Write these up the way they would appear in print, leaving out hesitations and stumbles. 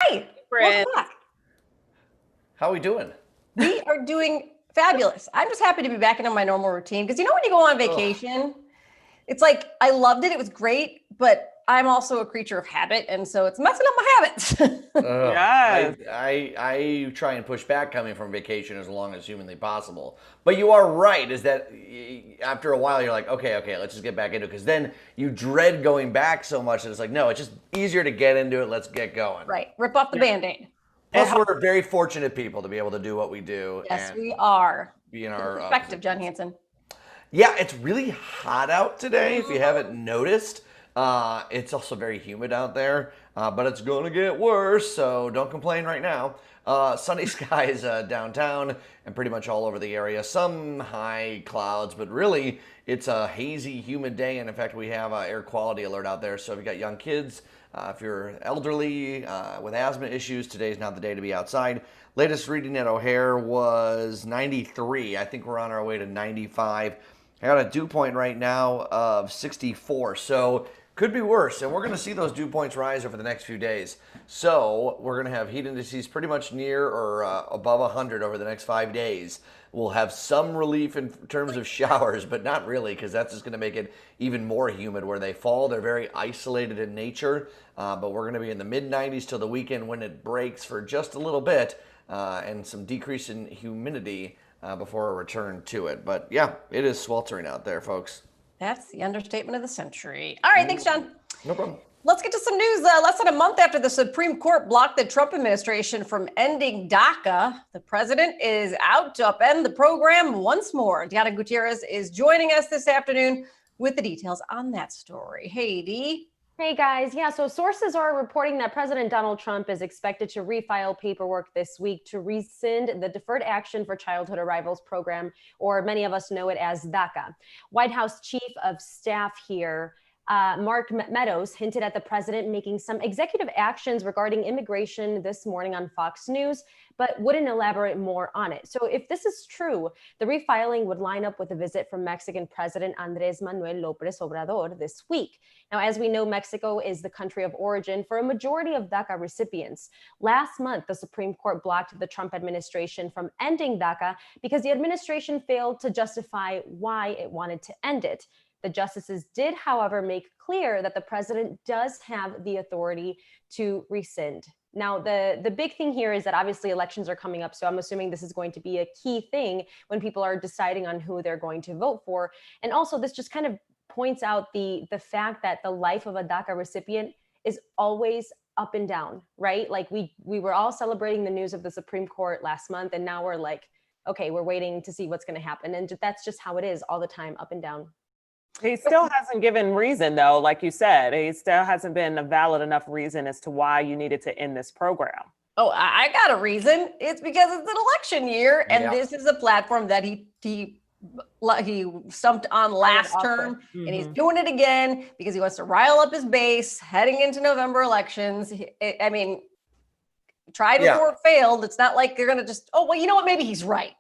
Hi, welcome back. How are we doing? We are doing fabulous. I'm just happy to be back into my normal routine because you know when you go on vacation, it's like I loved it. It was great, but I'm also a creature of habit, and so it's messing up my habits. Yes. I try and push back coming from vacation as long as humanly possible. But you are right, is that after a while you're like, okay, let's just get back into it. Because then you dread going back so much that it's like, no, it's just easier to get into it. Let's get going. Right. Rip off the Band-Aid. Plus, we're very fortunate people to be able to do what we do. Yes, and we are. Be in our Perspective, John Hanson. Yeah, it's really hot out today, if you haven't noticed. It's also very humid out there, but it's going to get worse, so don't complain right now. Sunny skies downtown and pretty much all over the area. Some high clouds, but really it's a hazy, humid day. And in fact, we have an air quality alert out there. So if you got young kids, if you're elderly with asthma issues, today's not the day to be outside. Latest reading at O'Hare was 93. I think we're on our way to 95. I got a dew point right now of 64. So could be worse, and we're going to see those dew points rise over the next few days. So we're going to have heat indices pretty much near or above 100 over the next 5 days. We'll have some relief in terms of showers, but not really, because that's just going to make it even more humid where they fall. They're very isolated in nature, but we're going to be in the mid-90s till the weekend when it breaks for just a little bit, and some decrease in humidity before a return to it. But yeah, it is sweltering out there, folks. That's the understatement of the century. All right, thanks, John. No problem. Let's get to some news. Less than a month after the Supreme Court blocked the Trump administration from ending DACA, the president is out to upend the program once more. Diana Gutierrez is joining us this afternoon with the details on that story. Hey, Dee. Hey guys, yeah, so sources are reporting that President Donald Trump is expected to refile paperwork this week to rescind the Deferred Action for Childhood Arrivals program, or many of us know it as DACA. White House Chief of Staff here, Mark Meadows, hinted at the president making some executive actions regarding immigration this morning on Fox News, but wouldn't elaborate more on it. So if this is true, the refiling would line up with a visit from Mexican President Andrés Manuel López Obrador this week. Now, as we know, Mexico is the country of origin for a majority of DACA recipients. Last month, the Supreme Court blocked the Trump administration from ending DACA because the administration failed to justify why it wanted to end it. The justices did, however, make clear that the president does have the authority to rescind. Now, the big thing here is that obviously elections are coming up, so I'm assuming this is going to be a key thing when people are deciding on who they're going to vote for. And also, this just kind of points out the fact that the life of a DACA recipient is always up and down, right? Like we were all celebrating the news of the Supreme Court last month, and now we're like, okay, we're waiting to see what's going to happen. And that's just how it is all the time, up and down. He still hasn't given reason, though, like you said. He still hasn't been a valid enough reason as to why you needed to end this program. Oh, I got a reason. It's because it's an election year, and this is a platform that he stumped on last term, and he's doing it again because he wants to rile up his base heading into November elections. I mean, tried before it failed. It's not like they're going to just, oh, well, you know what? Maybe he's right.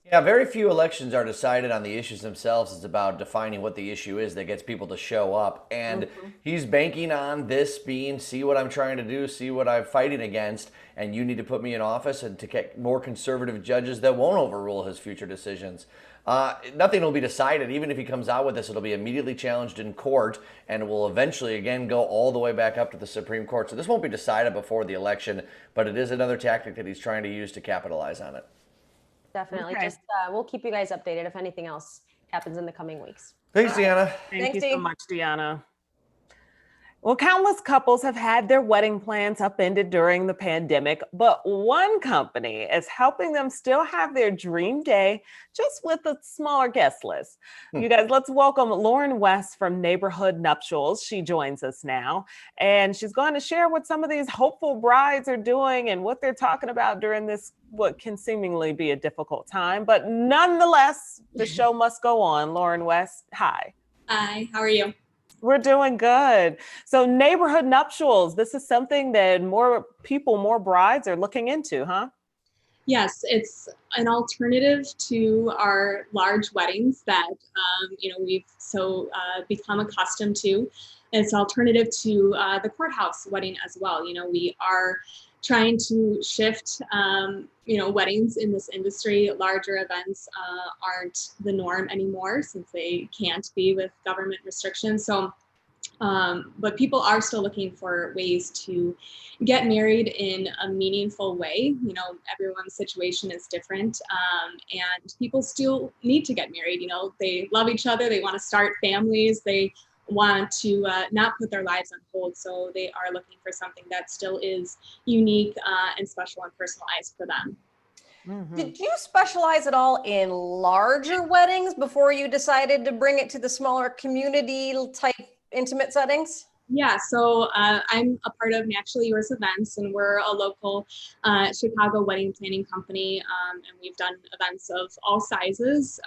Yeah, very few elections are decided on the issues themselves. It's about defining what the issue is that gets people to show up. And he's banking on this being, see what I'm trying to do, see what I'm fighting against, and you need to put me in office and to get more conservative judges that won't overrule his future decisions. Nothing will be decided. Even if he comes out with this, it'll be immediately challenged in court, and it will eventually, again, go all the way back up to the Supreme Court. So this won't be decided before the election, but it is another tactic that he's trying to use to capitalize on it. Definitely. Okay. Just we'll keep you guys updated if anything else happens in the coming weeks. Thanks, Deanna. Thank you so much, Deanna. Well, countless couples have had their wedding plans upended during the pandemic, but one company is helping them still have their dream day just with a smaller guest list. You guys, let's welcome Lauren West from Neighborhood Nuptials. She joins us now, and she's going to share what some of these hopeful brides are doing and what they're talking about during this, what can seemingly be a difficult time. But nonetheless, the show must go on. Lauren West, hi. Hi, how are you? We're doing good. So Neighborhood Nuptials, this is something that more people, more brides are looking into, huh? Yes, it's an alternative to our large weddings that, we've become accustomed to. It's an alternative to the courthouse wedding as well. We are trying to shift, weddings in this industry. Larger events aren't the norm anymore since they can't be with government restrictions. So, but people are still looking for ways to get married in a meaningful way. Everyone's situation is different, and people still need to get married. They love each other, they want to start families, they want to not put their lives on hold. So they are looking for something that still is unique and special and personalized for them. Mm-hmm. Did you specialize at all in larger weddings before you decided to bring it to the smaller community type intimate settings? Yeah, so I'm a part of Naturally Yours Events, and we're a local Chicago wedding planning company, and we've done events of all sizes.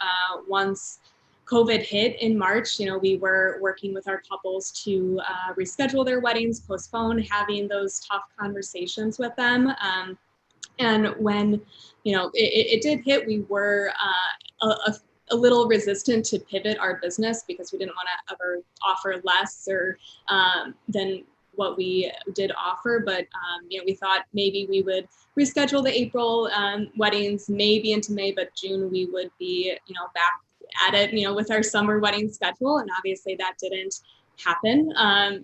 Once COVID hit in March, we were working with our couples to reschedule their weddings, postpone having those tough conversations with them. And when, it did hit, we were a little resistant to pivot our business because we didn't want to ever offer less or than what we did offer. But, we thought maybe we would reschedule the April weddings, maybe into May, but June we would be, back at it, with our summer wedding schedule. And obviously that didn't happen.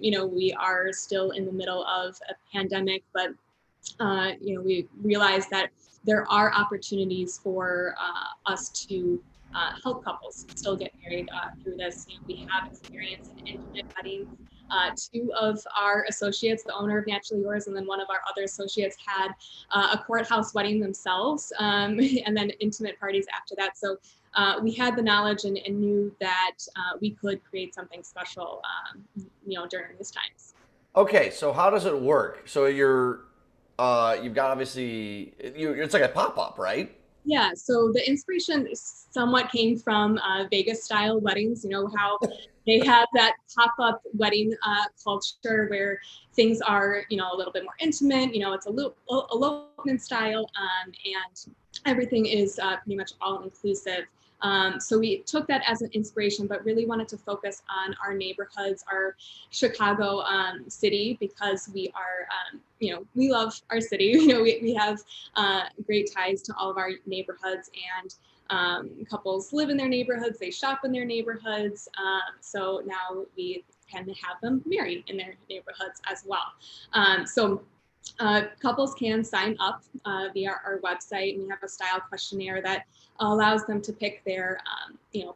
We are still in the middle of a pandemic, but we realized that there are opportunities for us to help couples still get married through this. We have experience in intimate weddings. Two of our associates, the owner of Naturally Yours, and then one of our other associates had a courthouse wedding themselves, and then intimate parties after that. So we had the knowledge and knew that we could create something special, during these times. Okay, so how does it work? So you've got obviously, it's like a pop-up, right? Yeah, so the inspiration somewhat came from Vegas-style weddings. How they have that pop-up wedding culture where things are, a little bit more intimate. It's a little elopement style, and everything is pretty much all-inclusive. So we took that as an inspiration, but really wanted to focus on our neighborhoods, our Chicago city, because we are, we love our city. We have great ties to all of our neighborhoods, and couples live in their neighborhoods, they shop in their neighborhoods. So now we can have them married in their neighborhoods as well. Couples can sign up via our website, and we have a style questionnaire that allows them to pick their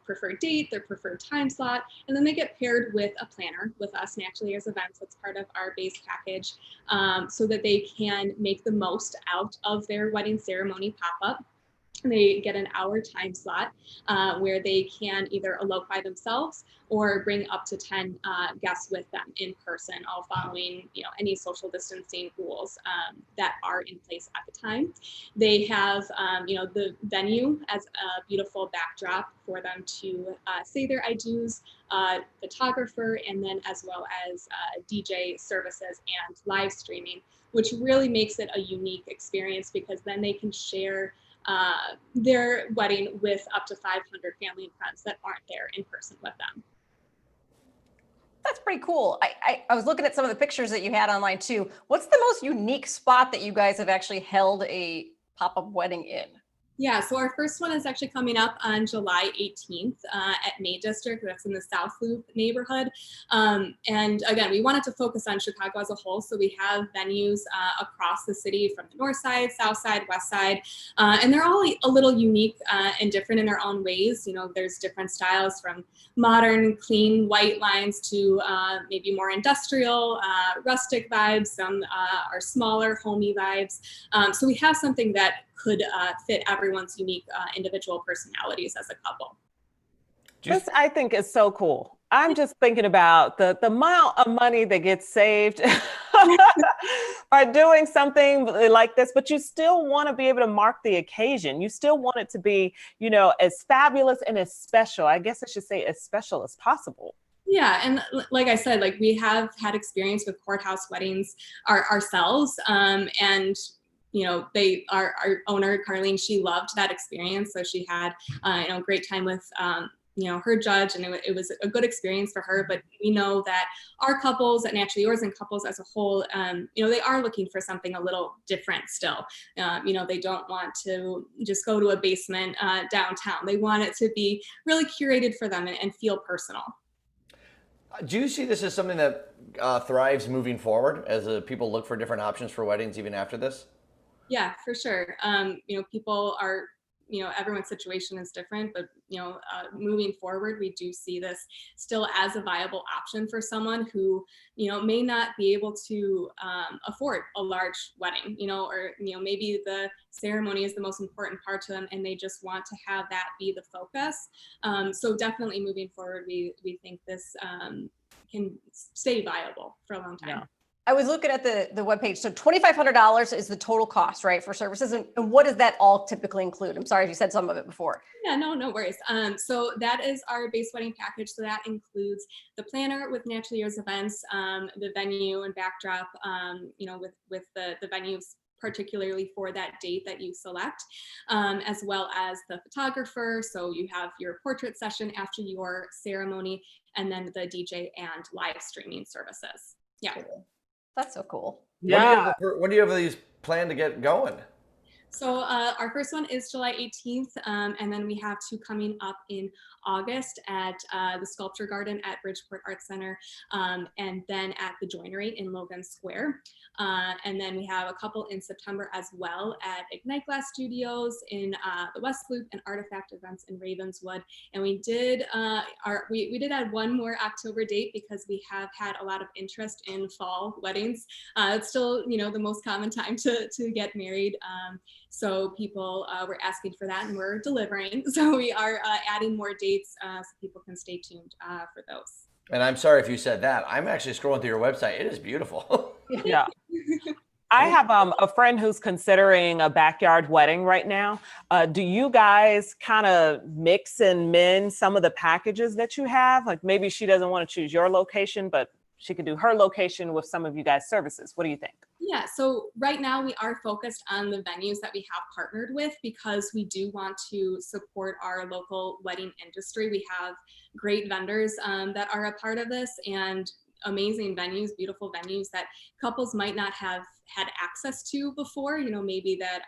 preferred date, their preferred time slot, and then they get paired with a planner with us, Naturally Yours Events. That's part of our base package, so that they can make the most out of their wedding ceremony pop-up. They get an hour time slot where they can either elope by themselves or bring up to 10 guests with them in person, all following any social distancing rules that are in place at the time. They have the venue as a beautiful backdrop for them to say their I do's, photographer, and then as well as DJ services and live streaming, which really makes it a unique experience because then they can share their wedding with up to 500 family and friends that aren't there in person with them. That's pretty cool. I was looking at some of the pictures that you had online too. What's the most unique spot that you guys have actually held a pop-up wedding in? Yeah, so our first one is actually coming up on July 18th at May District. That's in the South Loop neighborhood. And again, we wanted to focus on Chicago as a whole. So we have venues across the city from the north side, south side, west side. And they're all a little unique and different in their own ways. There's different styles from modern, clean, white lines to maybe more industrial, rustic vibes. Some are smaller, homey vibes. So we have something that could fit everyone's unique individual personalities as a couple. This, I think, is so cool. I'm just thinking about the amount of money that gets saved by doing something like this, but you still want to be able to mark the occasion. You still want it to be, as fabulous and as special. I guess I should say as special as possible. Yeah, and like I said, we have had experience with courthouse weddings ourselves, and our owner, Carlene, she loved that experience. So she had, great time with, her judge, and it was a good experience for her. But we know that our couples, and Naturally Yours and couples as a whole, they are looking for something a little different still. They don't want to just go to a basement downtown. They want it to be really curated for them and feel personal. Do you see this as something that thrives moving forward as people look for different options for weddings even after this? Yeah, for sure. People are, everyone's situation is different, but, moving forward, we do see this still as a viable option for someone who, may not be able to afford a large wedding, or, maybe the ceremony is the most important part to them and they just want to have that be the focus. So definitely moving forward, we think this can stay viable for a long time. Yeah. I was looking at the webpage. So $2,500 is the total cost, right, for services. And what does that all typically include? I'm sorry if you said some of it before. Yeah, no worries. So that is our base wedding package. So that includes the planner with Naturally Yours events, the venue and backdrop, with the venues particularly for that date that you select, as well as the photographer. So you have your portrait session after your ceremony, and then the DJ and live streaming services. Yeah. Cool. That's so cool. Yeah. When do you have these planned to get going? So our first one is July 18th, and then we have two coming up in August at the Sculpture Garden at Bridgeport Arts Center, and then at the Joinery in Logan Square. And then we have a couple in September as well at Ignite Glass Studios in the West Loop and Artifact Events in Ravenswood. And we did we did add one more October date because we have had a lot of interest in fall weddings. It's still the most common time to get married. So people were asking for that, and we're delivering. So we are adding more dates so people can stay tuned for those. And I'm sorry if you said that. I'm actually scrolling through your website. It is beautiful. Yeah. I have a friend who's considering a backyard wedding right now. Do you guys kind of mix and mend some of the packages that you have? Like maybe she doesn't want to choose your location, but she could do her location with some of you guys' services. What do you think? Yeah, so right now we are focused on the venues that we have partnered with because we do want to support our local wedding industry. We have great vendors that are a part of this, and amazing venues, beautiful venues that couples might not have had access to before, maybe that,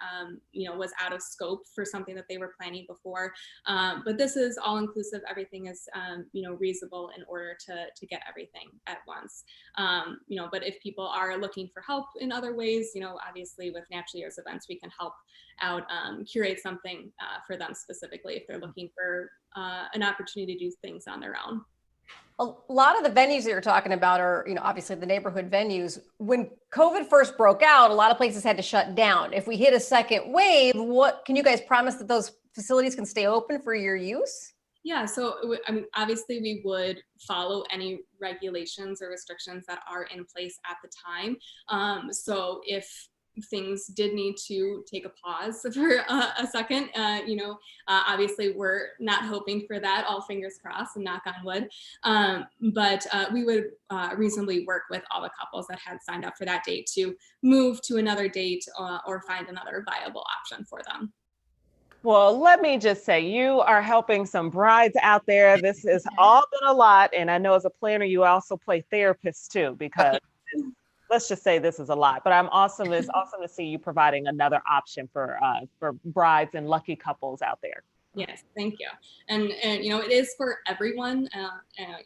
was out of scope for something that they were planning before. But this is all inclusive. Everything is, reasonable in order to get everything at once. But if people are looking for help in other ways, obviously with Naturally Yours events, we can help out, curate something for them specifically if they're looking for an opportunity to do things on their own. A lot of the venues that you're talking about are, obviously the neighborhood venues. When COVID first broke out, a lot of places had to shut down. If we hit a second wave, what can you guys promise that those facilities can stay open for your use? Yeah, so obviously we would follow any regulations or restrictions that are in place at the time. So if things did need to take a pause for a second, obviously we're not hoping for that, all fingers crossed and knock on wood. But we would reasonably work with all the couples that had signed up for that date to move to another date or find another viable option for them. Well, let me just say, you are helping some brides out there. This has all been a lot. And I know as a planner, you also play therapist too, because let's just say this is a lot, but it's awesome to see you providing another option for brides and lucky couples out there. Yes, thank you. And it is for everyone.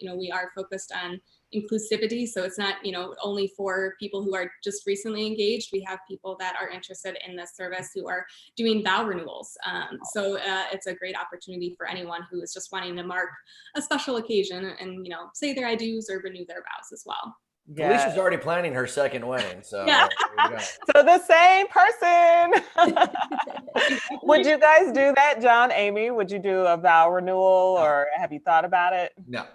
We are focused on inclusivity. So it's not, only for people who are just recently engaged. We have people that are interested in this service who are doing vow renewals. So it's a great opportunity for anyone who is just wanting to mark a special occasion and, say their I do's or renew their vows as well. Yeah. Alicia's already planning her second wedding, so Yeah. there you go. So the same person. Would you guys do that, John, Amy? Would you do a vow renewal, or have you thought about it? No.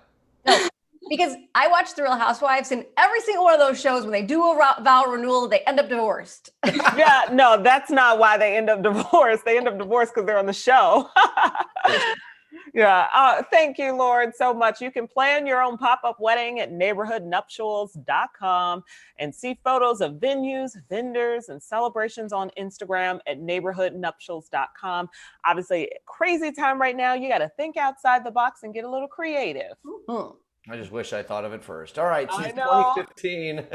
Because I watch The Real Housewives, and every single one of those shows, when they do a vow renewal, they end up divorced. Yeah, no, that's not why they end up divorced. They end up divorced because they're on the show. Yeah. Thank you, Lord, so much. You can plan your own pop-up wedding at neighborhoodnuptials.com and see photos of venues, vendors, and celebrations on Instagram at neighborhoodnuptials.com. Obviously, crazy time right now. You got to think outside the box and get a little creative. Mhm. I just wish I thought of it first. All right, I since know. 2015,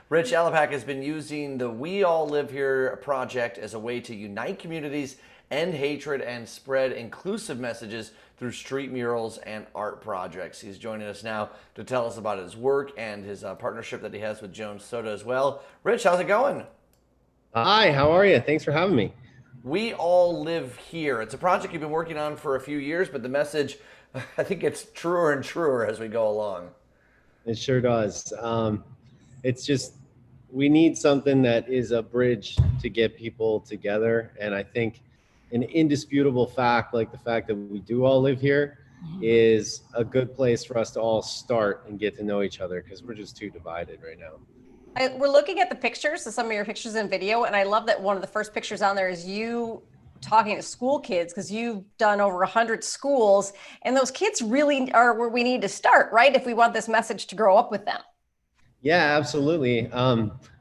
Rich Alapak has been using the We All Live Here project as a way to unite communities, end hatred, and spread inclusive messages through street murals and art projects. He's joining us now to tell us about his work and his partnership that he has with Jones Soda as well. Rich, how's it going? Hi, how are you? Thanks for having me. We All Live Here. It's a project you've been working on for a few years, but the message, I think it's truer and truer as we go along. It sure does. It's just, we need something that is a bridge to get people together. And I think an indisputable fact, like the fact that we do all live here, is a good place for us to all start and get to know each other, because we're just too divided right now. We're looking at the pictures, so some of your pictures and video, and I love that one of the first pictures on there is you talking to school kids, because you've done over 100 schools, and those kids really are where we need to start, right? If we want this message to grow up with them. Yeah, absolutely.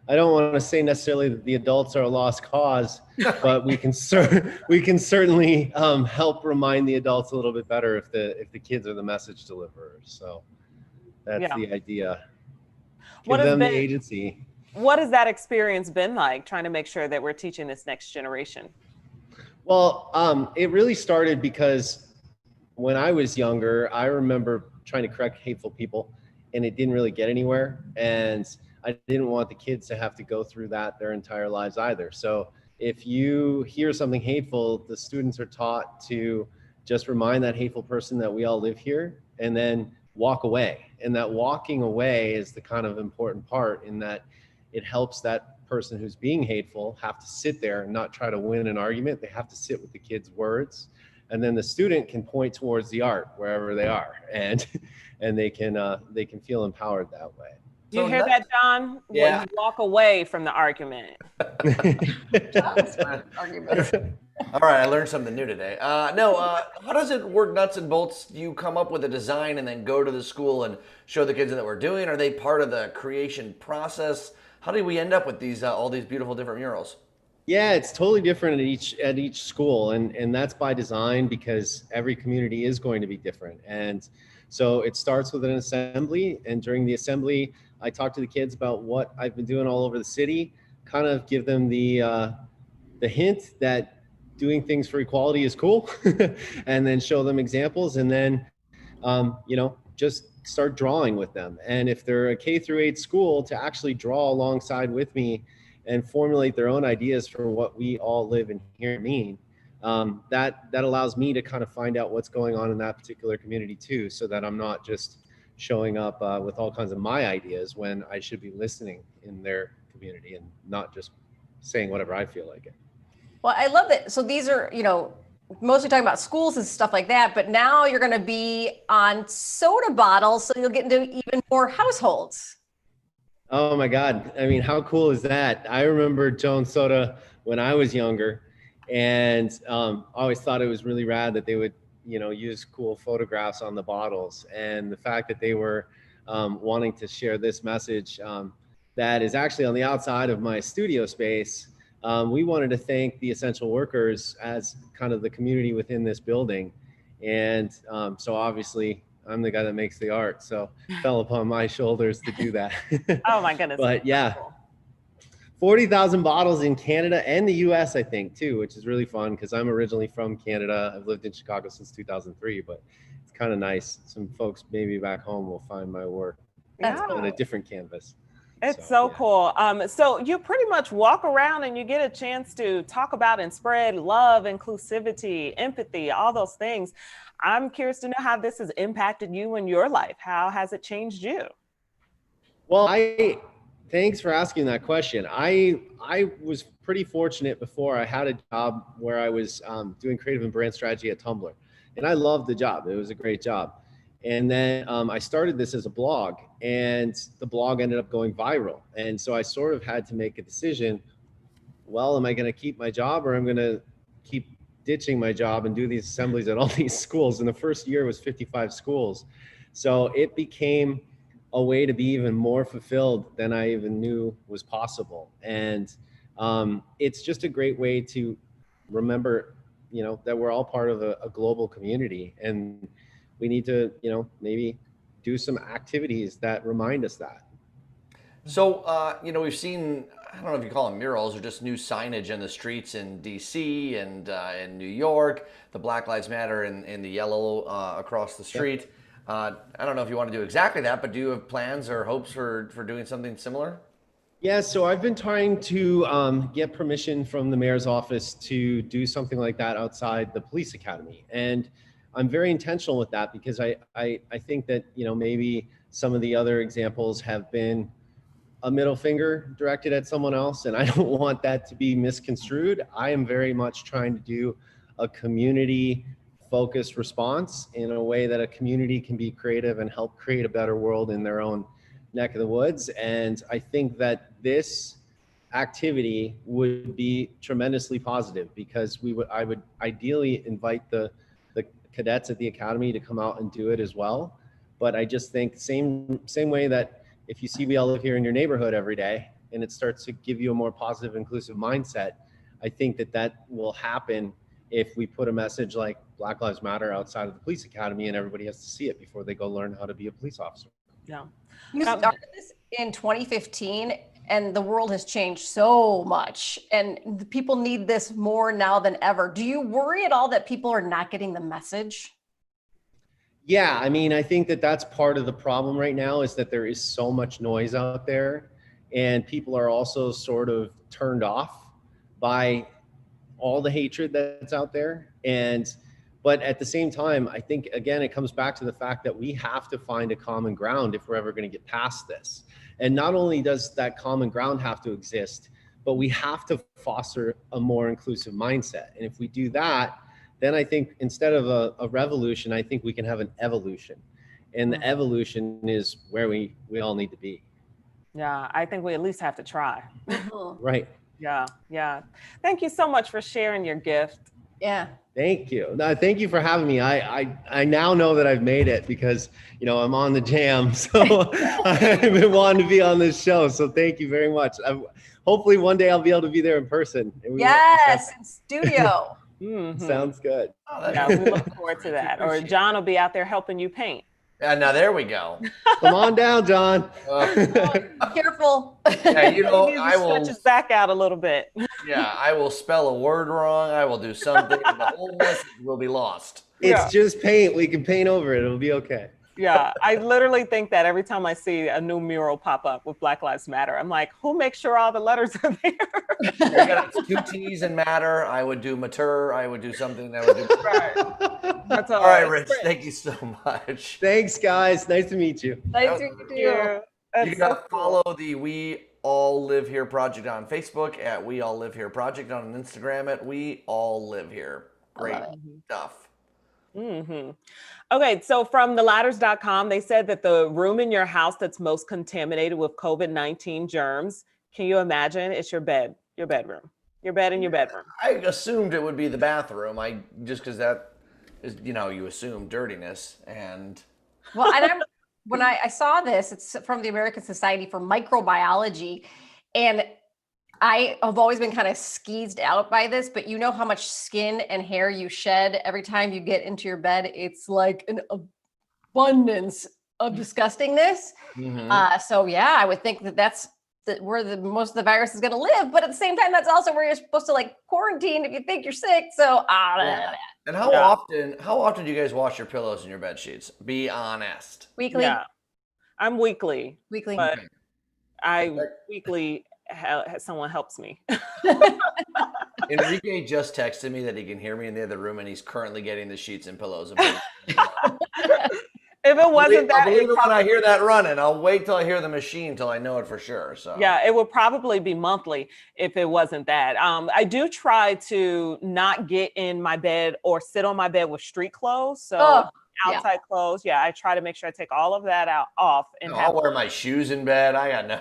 I don't want to say necessarily that the adults are a lost cause, but we can certainly help remind the adults a little bit better if the kids are the message deliverers. So that's the idea. Give them the agency. What has that experience been like, trying to make sure that we're teaching this next generation? Well, it really started because when I was younger, I remember trying to correct hateful people, and it didn't really get anywhere. And I didn't want the kids to have to go through that their entire lives either. So if you hear something hateful, the students are taught to just remind that hateful person that we all live here, and then walk away. And that walking away is the kind of important part, in that it helps that person who's being hateful have to sit there and not try to win an argument. They have to sit with the kid's words, and then the student can point towards the art wherever they are, and they can feel empowered that way. Do you hear that, John? Yeah. When you walk away from the argument. All right, I learned something new today. How does it work nuts and bolts? Do you come up with a design and then go to the school and show the kids that we're doing? Are they part of the creation process? How did we end up with these all these beautiful different murals? Yeah, it's totally different at each school, and that's by design, because every community is going to be different. And so it starts with an assembly, and during the assembly, I talk to the kids about what I've been doing all over the city, kind of give them the hint that doing things for equality is cool, and then show them examples, and then just start drawing with them. And if they're a K through 8 school, to actually draw alongside with me and formulate their own ideas for what we all live in here mean. That allows me to kind of find out what's going on in that particular community too, so that I'm not just showing up with all kinds of my ideas when I should be listening in their community and not just saying whatever I feel like it. Well, I love that. So these are, mostly talking about schools and stuff like that, but now you're going to be on soda bottles, so you'll get into even more households. Oh my God. I mean, how cool is that? I remember Jones Soda when I was younger, and I always thought it was really rad that they would, use cool photographs on the bottles. And the fact that they were wanting to share this message that is actually on the outside of my studio space. We wanted to thank the essential workers as kind of the community within this building. And so obviously I'm the guy that makes the art, so it fell upon my shoulders to do that. Oh my goodness. But yeah, 40,000 bottles in Canada and the US, I think too, which is really fun, because I'm originally from Canada. I've lived in Chicago since 2003, but it's kind of nice. Some folks maybe back home will find my work on a different canvas. It's so cool. So you pretty much walk around and you get a chance to talk about and spread love, inclusivity, empathy, all those things. I'm curious to know how this has impacted you in your life. How has it changed you? Well, thanks for asking that question. I was pretty fortunate before. I had a job where I was doing creative and brand strategy at Tumblr, and I loved the job. It was a great job. And then I started this as a blog, and the blog ended up going viral. And so I sort of had to make a decision. Well, am I going to keep my job, or I'm going to keep ditching my job and do these assemblies at all these schools. And the first year was 55 schools. So it became a way to be even more fulfilled than I even knew was possible. And it's just a great way to remember, that we're all part of a global community, and we need to, maybe do some activities that remind us that. So, we've seen, I don't know if you call them murals or just new signage in the streets in DC and in New York, the Black Lives Matter in the yellow across the street. I don't know if you want to do exactly that, but do you have plans or hopes for doing something similar? Yeah, so I've been trying to get permission from the mayor's office to do something like that outside the police academy. And I'm very intentional with that because I think that, maybe some of the other examples have been a middle finger directed at someone else, and I don't want that to be misconstrued. I am very much trying to do a community focused response in a way that a community can be creative and help create a better world in their own neck of the woods. And I think that this activity would be tremendously positive because I would ideally invite the cadets at the academy to come out and do it as well. But I just think same way that if you see We All Live Here in your neighborhood every day and it starts to give you a more positive, inclusive mindset, I think that will happen if we put a message like Black Lives Matter outside of the police academy and everybody has to see it before they go learn how to be a police officer. Yeah. You started this in 2015 and the world has changed so much and the people need this more now than ever. Do you worry at all that people are not getting the message? Yeah, I mean, I think that that's part of the problem right now is that there is so much noise out there and people are also sort of turned off by all the hatred that's out there. But at the same time, I think, again, it comes back to the fact that we have to find a common ground if we're ever going to get past this. And not only does that common ground have to exist, but we have to foster a more inclusive mindset. And if we do that, then I think instead of a revolution, I think we can have an evolution. And the evolution is where we all need to be. Yeah, I think we at least have to try. Right. Yeah. Thank you so much for sharing your gift. Yeah. Thank you. No, thank you for having me. I now know that I've made it because, I'm on the jam. So I've been wanting to be on this show. So thank you very much. Hopefully one day I'll be able to be there in person. Yes, in studio. Sounds good. Yeah, we look forward to that. Or John will be out there helping you paint. Now there we go. Come on down, John. Careful. Yeah, I will stretch his back out a little bit. Yeah, I will spell a word wrong. I will do something. The whole message will be lost. It's just paint. We can paint over it. It'll be okay. Yeah, I literally think that every time I see a new mural pop up with Black Lives Matter, I'm like, who makes sure all the letters are there? Two T's in matter. I would do mature. I would do something that would do. Right. That's all right, Rich. Thank you so much. Thanks, guys. Nice to meet you. Nice to meet you. You can follow the We All Live Here Project on Facebook at We All Live Here Project, on Instagram at We All Live Here. Great stuff. Okay, so from theladders.com, they said that the room in your house that's most contaminated with COVID-19 germs, can you imagine? It's your bed, your bedroom, your bed in your bedroom. I assumed it would be the bathroom. Just because that is, you assume dirtiness and. Well, and when I saw this, it's from the American Society for Microbiology, and I have always been kind of skeezed out by this, but you know how much skin and hair you shed every time you get into your bed. It's like an abundance of disgustingness. So yeah, I would think that's where most of the virus is going to live. But at the same time, that's also where you're supposed to quarantine if you think you're sick. So And how often do you guys wash your pillows and your bed sheets? Be honest. Weekly. Yeah, I'm weekly. But weekly. Someone helps me. Enrique just texted me that he can hear me in the other room and he's currently getting the sheets and pillows. If it wasn't that, believe it when I hear that running. I'll wait till I hear the machine till I know it for sure. So yeah, it would probably be monthly if it wasn't that. I do try to not get in my bed or sit on my bed with street clothes. So outside clothes. Yeah, I try to make sure I take all of that off. And I'll wear my shoes in bed. I got no.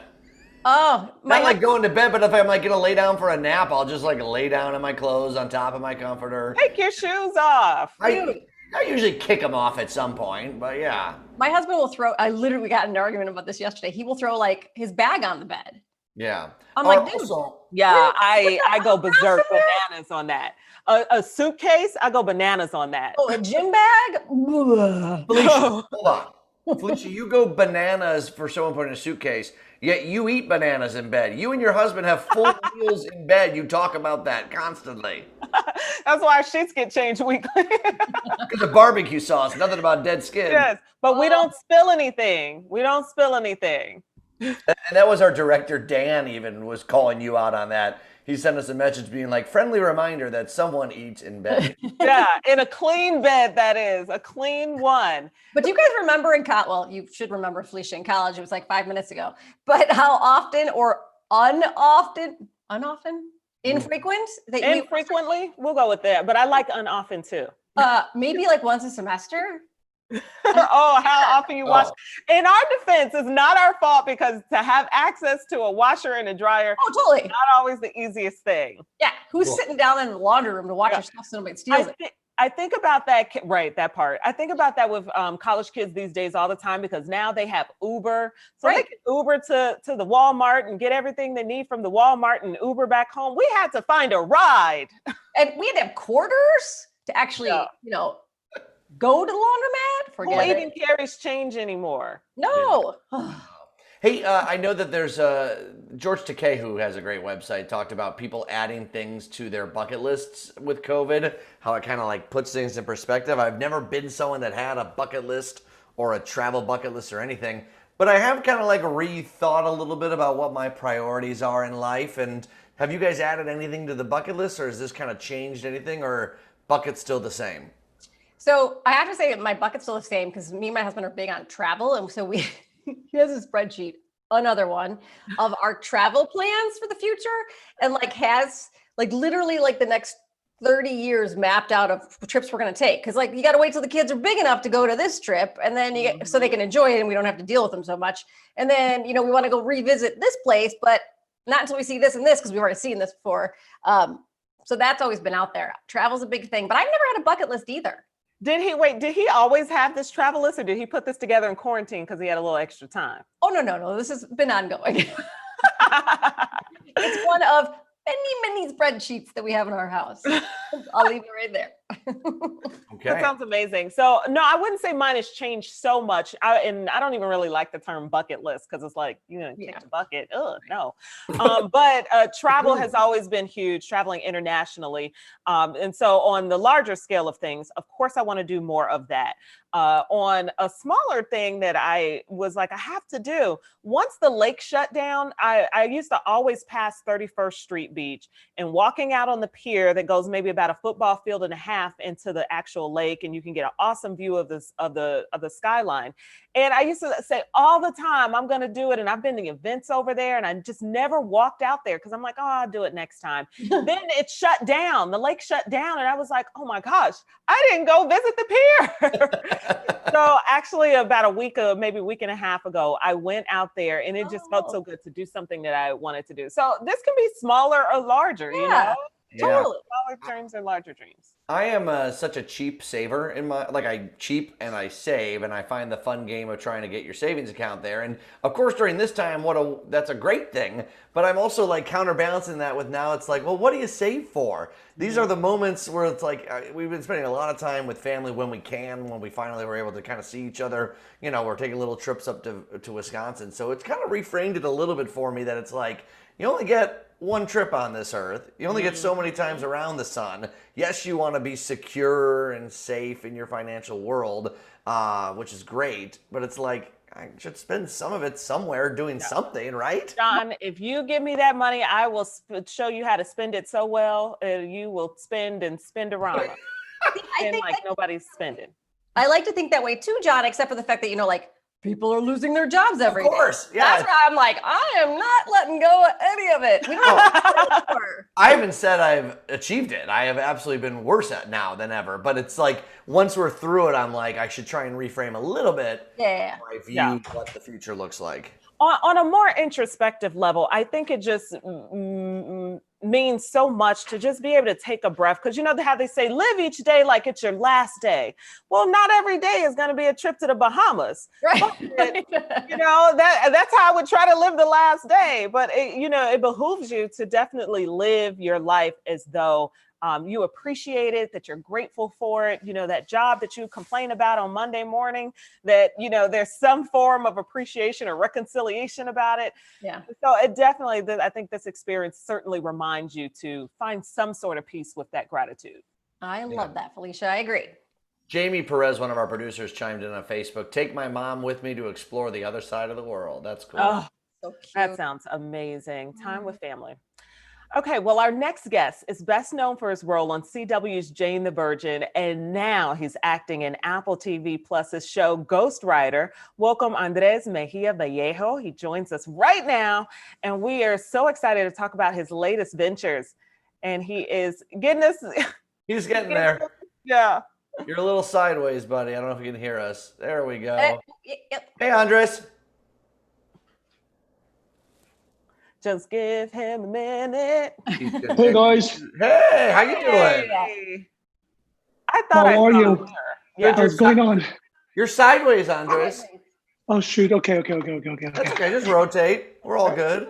Oh, Not like going to bed, but if I'm like gonna lay down for a nap, I'll just like lay down in my clothes on top of my comforter. Take your shoes off. I usually kick them off at some point, but yeah. my husband will throw. I literally got in an argument about this yesterday. He will throw like his bag on the bed. Yeah. I'm like, dude. Also, Yeah, I go berserk bananas on that. A suitcase, I go bananas on that. Oh, a gym bag? Felicia, hold on. Felicia, you go bananas for someone putting a suitcase, yet you eat bananas in bed. You and your husband have full meals in bed. You talk about that constantly. That's why our sheets get changed weekly. Because of barbecue sauce, nothing about dead skin. Yes, but we don't spill anything. We don't spill anything. And that was our director, Dan, even was calling you out on that. He sent us a message being like, friendly reminder that someone eats in bed. Yeah, in a clean bed, that is, a clean one. But do you guys remember in college? Well, you should remember, Felicia, in college, it was like 5 minutes ago. But how often or infrequent? Infrequently, we'll go with that. But I like unoften too. Maybe like once a semester. Oh, how often you wash. In our defense, it's not our fault because to have access to a washer and a dryer totally is not always the easiest thing. Yeah, who's sitting down in the laundry room to watch your stuff so nobody steals it? I think about that, right, that part. I think about that with college kids these days all the time because now they have Uber. So they can Uber to the Walmart and get everything they need from the Walmart and Uber back home. We had to find a ride. And we had to have quarters to actually, go to the laundromat. Who even carries change anymore? No. Hey, I know that there's George Takei, who has a great website, talked about people adding things to their bucket lists with COVID, how it kind of like puts things in perspective. I've never been someone that had a bucket list or a travel bucket list or anything, but I have kind of like rethought a little bit about what my priorities are in life. And have you guys added anything to the bucket list, or has this kind of changed anything, or bucket's still the same? So I have to say that my bucket's still the same because me and my husband are big on travel. And so he has a spreadsheet, another one, of our travel plans for the future and has literally the next 30 years mapped out of trips we're going to take. Cause you got to wait till the kids are big enough to go to this trip and then so they can enjoy it and we don't have to deal with them so much. And then, we want to go revisit this place, but not until we see this and this because we've already seen this before. So that's always been out there. Travel's a big thing, but I've never had a bucket list either. Did he always have this travel list or did he put this together in quarantine because he had a little extra time? Oh, no. This has been ongoing. It's one of many spreadsheets that we have in our house. I'll leave it right there. Okay. That sounds amazing. So no, I wouldn't say mine has changed so much. And I don't even really like the term bucket list because it's like, take the bucket. Ugh, no. But travel has always been huge, traveling internationally. And so on the larger scale of things, of course, I want to do more of that. On a smaller thing that I was like, I have to do. Once the lake shut down, I used to always pass 31st Street Beach and walking out on the pier that goes maybe about a football field and a half into the actual lake, and you can get an awesome view of the skyline. And I used to say all the time, I'm going to do it. And I've been to events over there and I just never walked out there because I'm like, oh, I'll do it next time. Then it shut down. The lake shut down. And I was like, oh my gosh, I didn't go visit the pier. So actually about maybe a week and a half ago, I went out there and it just felt so good to do something that I wanted to do. So this can be smaller or larger, Yeah. Totally. Smaller dreams or larger dreams. I am such a cheap saver in my, I cheap and I save, and I find the fun game of trying to get your savings account there. And of course, during this time, that's a great thing. But I'm also counterbalancing that with now it's well, what do you save for? These are the moments where it's we've been spending a lot of time with family when we finally were able to kind of see each other. We're taking little trips up to Wisconsin. So it's kind of reframed it a little bit for me that it's you only get one trip on this earth. You only get so many times around the sun. Yes, you want to be secure and safe in your financial world, which is great, but it's I should spend some of it somewhere doing something, right? John, if you give me that money, I will show you how to spend it so well. You will spend around. I think nobody's spending. I like to think that way too, John, except for the fact that, people are losing their jobs every day. Of course, yeah. That's why I'm I am not letting go of any of it. We don't have to I haven't said I've achieved it. I have absolutely been worse at now than ever. But it's once we're through it, I'm I should try and reframe a little bit. Yeah. My view what the future looks like. On a more introspective level, I think it just means so much to just be able to take a breath. Because you know how they say, live each day like it's your last day. Well, not every day is going to be a trip to the Bahamas. Right. You know, that's how I would try to live the last day. But, it behooves you to definitely live your life as though you appreciate it, that you're grateful for it. You know, that job that you complain about on Monday morning, that, there's some form of appreciation or reconciliation about it. Yeah. So it definitely, I think this experience certainly reminds you to find some sort of peace with that gratitude. I love that, Felicia. I agree. Jamie Perez, one of our producers, chimed in on Facebook. Take my mom with me to explore the other side of the world. That's cool. Oh, So cute. that sounds amazing. Time with family. Okay, well, our next guest is best known for his role on CW's Jane the Virgin, and now he's acting in Apple TV Plus's show Ghostwriter. Welcome, Andres Mejia Vallejo. He joins us right now, and we are so excited to talk about his latest ventures. And he is getting us. He's getting there. Yeah. You're a little sideways, buddy. I don't know if you can hear us. There we go. Yep. Hey, Andres. Just give him a minute. Hey guys, Hey, how you doing? Hey. I thought how are you? Yeah. What's going on? You're sideways, Andres. Oh shoot! Okay. That's okay. Just rotate. We're all good.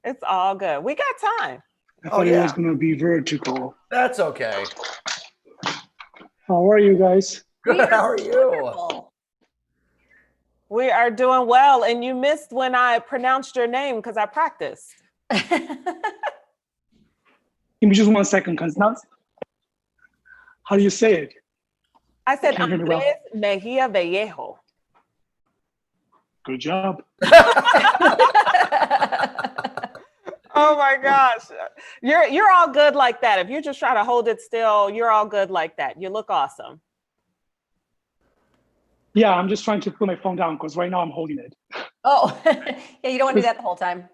It's all good. We got time. I thought it was gonna be vertical. That's okay. How are you guys? Good. How are you? Wonderful. We are doing well. And you missed when I pronounced your name because I practiced. Give me just 1 second, cause now. How do you say it? I said Can't hear me well. Andres Mejia Vallejo. Good job. Oh my gosh. You're all good like that. If you just try to hold it still, you're all good like that. You look awesome. Yeah, I'm just trying to put my phone down because right now I'm holding it. Oh, yeah, you don't want to do that the whole time.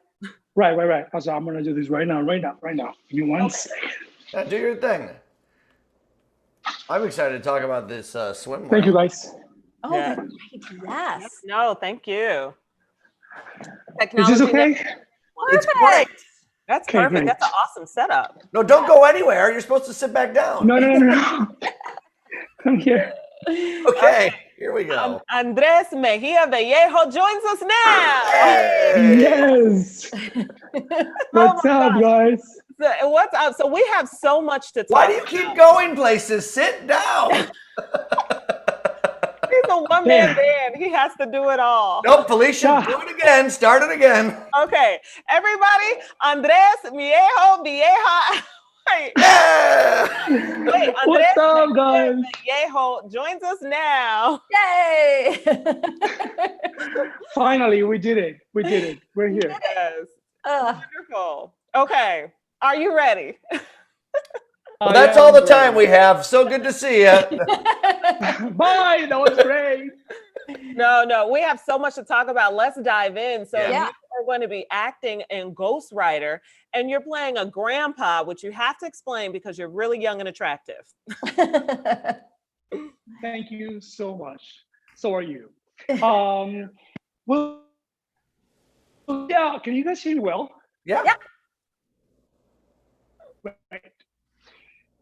Right. So I'm gonna do this right now. Give me 1 second. Yeah, do your thing. I'm excited to talk about this swim. Thank you, guys. Oh, Yeah. that's right. Yes. No, thank you. Is this okay? It's great. That's Okay, perfect. great. That's an awesome setup. No, don't go anywhere. You're supposed to sit back down. No. Come here. Okay, here we go. Andres Mejia Vallejo joins us now. Hey! Yes. What's up, guys? So, what's up? So we have so much to talk Why do you keep going places? Sit down. He's a one-man band. He has to do it all. Nope, Felicia, do it again. Start it again. Okay, everybody, Andres Mejia Vallejo. Wait, Yeah! Andres What's up, guys? Vallejo joins us now. Yay! Finally, we did it. We're here. Yes, Ugh. wonderful. Okay, are you ready? Well, that's all the time we have. So good to see you. Bye. That was great. No, we have so much to talk about. Let's dive in. So Yeah. you are going to be acting in Ghostwriter, and you're playing a grandpa, which you have to explain because you're really young and attractive. Thank you so much. So are you. Well, yeah. Can you guys hear me well? Yeah. Right.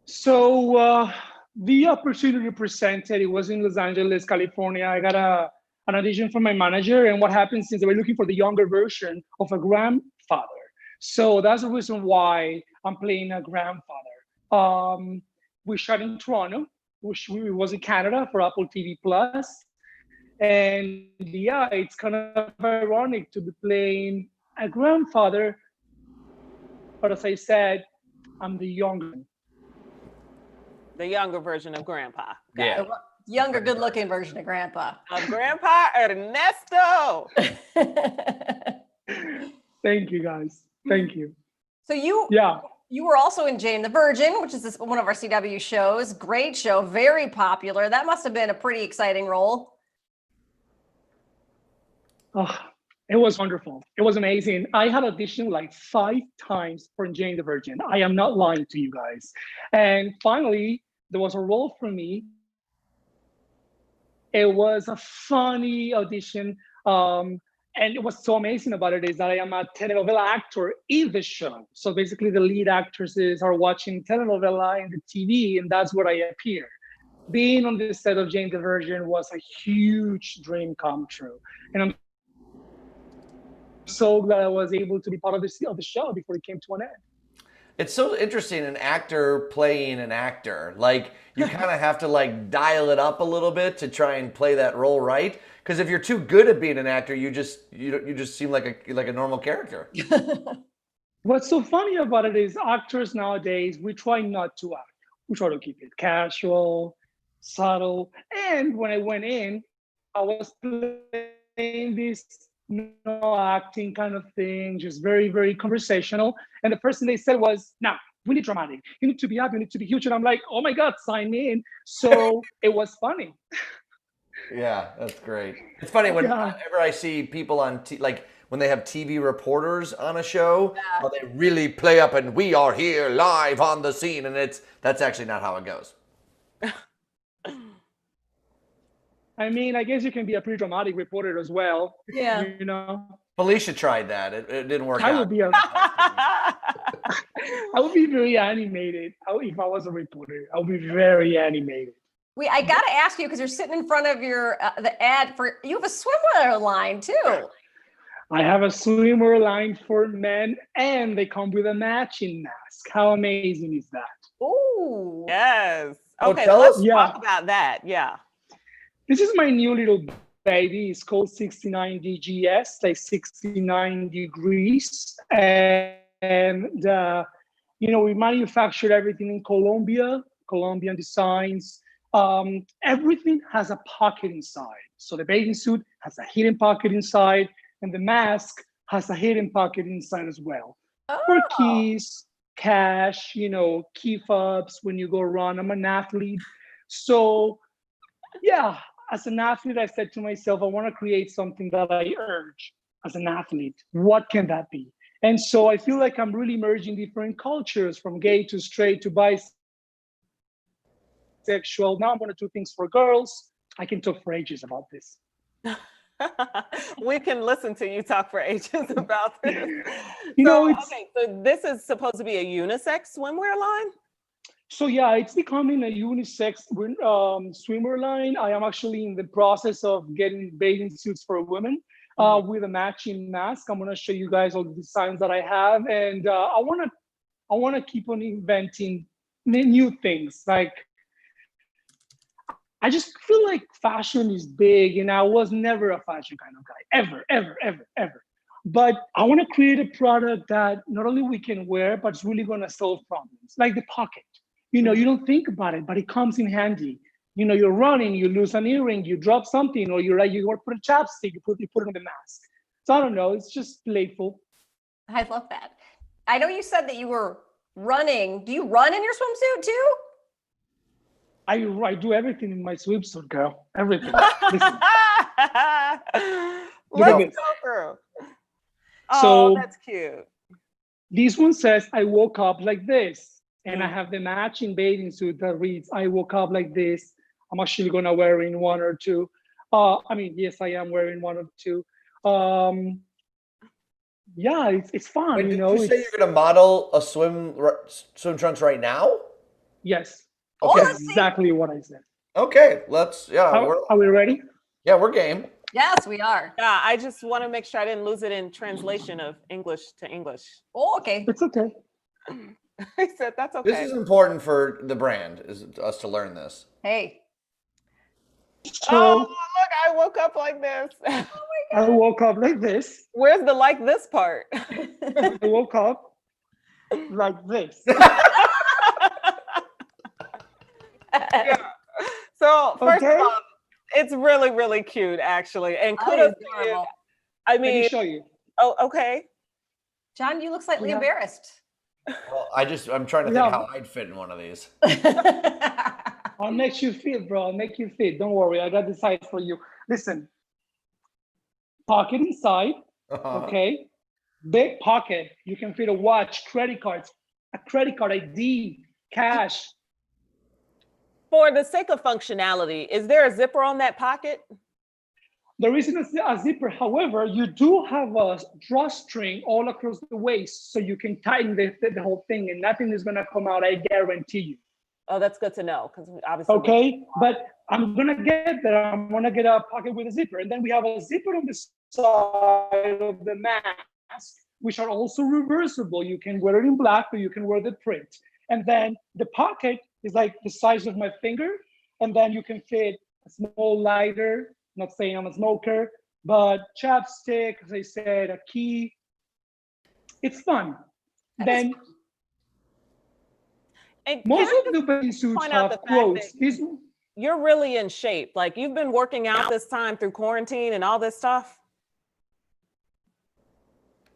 So the opportunity presented, it was in Los Angeles, California. I got an audition from my manager, and what happened since they were looking for the younger version of a grandfather. So that's the reason why I'm playing a grandfather. We shot in Toronto, which was in Canada for Apple TV Plus. And yeah, it's kind of ironic to be playing a grandfather, but as I said, I'm the younger. The younger version of grandpa. Yeah. The younger, good-looking version of Grandpa. Grandpa Ernesto. Thank you, guys. Thank you. So you were also in Jane the Virgin, which is one of our CW shows. Great show, very popular. That must have been a pretty exciting role. Oh, it was wonderful. It was amazing. I had auditioned like 5 times for Jane the Virgin. I am not lying to you guys. And finally, there was a role for me. It was a funny audition. and what's so amazing about it is that I am a telenovela actor in the show. So basically, the lead actresses are watching telenovela in the TV, and that's where I appear. Being on the set of Jane the Virgin was a huge dream come true, and I'm so glad I was able to be part of the show before it came to an end. It's so interesting, an actor playing an actor. Like, you kind of have to like dial it up a little bit to try and play that role right. Because if you're too good at being an actor, you just seem like a normal character. What's so funny about it is actors nowadays, we try not to act. We try to keep it casual, subtle. And when I went in, I was playing this no acting kind of thing, just very, very conversational. And the first thing they said was, "Now, we need dramatic. You need to be up, you need to be huge." And I'm like, "Oh my God, sign me in." So it was funny. Yeah, that's great. It's funny whenever I see people on like when they have TV reporters on a show, how they really play up and we are here live on the scene, and that's actually not how it goes. I mean, I guess you can be a pretty dramatic reporter as well. Yeah. You know, Felicia tried that. It didn't work I out. would be I would be very animated if I was a reporter. I would be very animated. I got to ask you, because you're sitting in front of your the ad for, you have a swimwear line too. I have a swimwear line for men, and they come with a matching mask. How amazing is that? Oh, Yes. Oh, Okay, tell let's us- talk about that. Yeah. This is my new little baby. It's called 69 DGS, like 69 degrees. And we manufactured everything in Colombia, Colombian designs. Everything has a pocket inside. So the bathing suit has a hidden pocket inside, and the mask has a hidden pocket inside as well. For keys, cash, key fobs when you go run. I'm an athlete. So yeah, as an athlete, I said to myself, I want to create something that I urge as an athlete. What can that be? And so I feel like I'm really merging different cultures, from gay to straight to bisexual. Now I'm going to do things for girls. I can talk for ages about this. We can listen to you talk for ages about this. So this is supposed to be a unisex swimwear line? So yeah, it's becoming a unisex swimwear line. I am actually in the process of getting bathing suits for women with a matching mask. I'm gonna show you guys all the designs that I have, and I wanna keep on inventing new things. Like, I just feel like fashion is big, and I was never a fashion kind of guy, ever. But I want to create a product that not only we can wear, but it's really gonna solve problems, like the pocket. You don't think about it, but it comes in handy. You're running, you lose an earring, you drop something, or you want to put a chapstick, you put it on the mask. So I don't know, it's just playful. I love that. I know you said that you were running. Do you run in your swimsuit too? I do everything in my swimsuit, girl. Everything. Let's go through. So that's cute. This one says, I woke up like this. And I have the matching bathing suit that reads, I woke up like this. I'm actually going to wear in one or two. Yes, I am wearing one or two. Yeah, it's fun. Wait, did you say you're going to model a swim trunks right now? Yes. Okay. That's exactly what I said. Okay, Are we ready? Yeah, we're game. Yes, we are. Yeah, I just want to make sure I didn't lose it in translation of English to English. Oh, okay. It's okay. I said that's okay. This is important for the brand, is us to learn this. Hey. So, look, I woke up like this. I woke up like this. Where's the like this part? I woke up like this. Yeah. So first Okay. of all, it's really, really cute, actually. And Oh, kudos it's to you. adorable. I Let mean, me show you. oh, okay. John, you look slightly Yeah. embarrassed. Well, I'm trying to think how I'd fit in one of these. I'll make you fit, bro. I'll make you fit. Don't worry. I got the size for you. Listen. Pocket inside. Okay. Big pocket. You can fit a watch, credit cards, a credit card ID, cash. For the sake of functionality, is there a zipper on that pocket? there isn't a zipper. However, you do have a drawstring all across the waist, so you can tighten the whole thing, and nothing is gonna come out. I guarantee you. Oh, that's good to know because obviously. Okay, but I'm gonna get there. I'm gonna get a pocket with a zipper, and then we have a zipper on the side of the mask, which are also reversible. You can wear it in black, or you can wear the print. And then the pocket is like the size of my finger, and then you can fit a small lighter. Not saying I'm a smoker, but chapstick, as I said, a key. It's fun. Then And most can I of the bathing suits point out have the fact quotes. that you're really in shape. Like you've been working out this time through quarantine and all this stuff.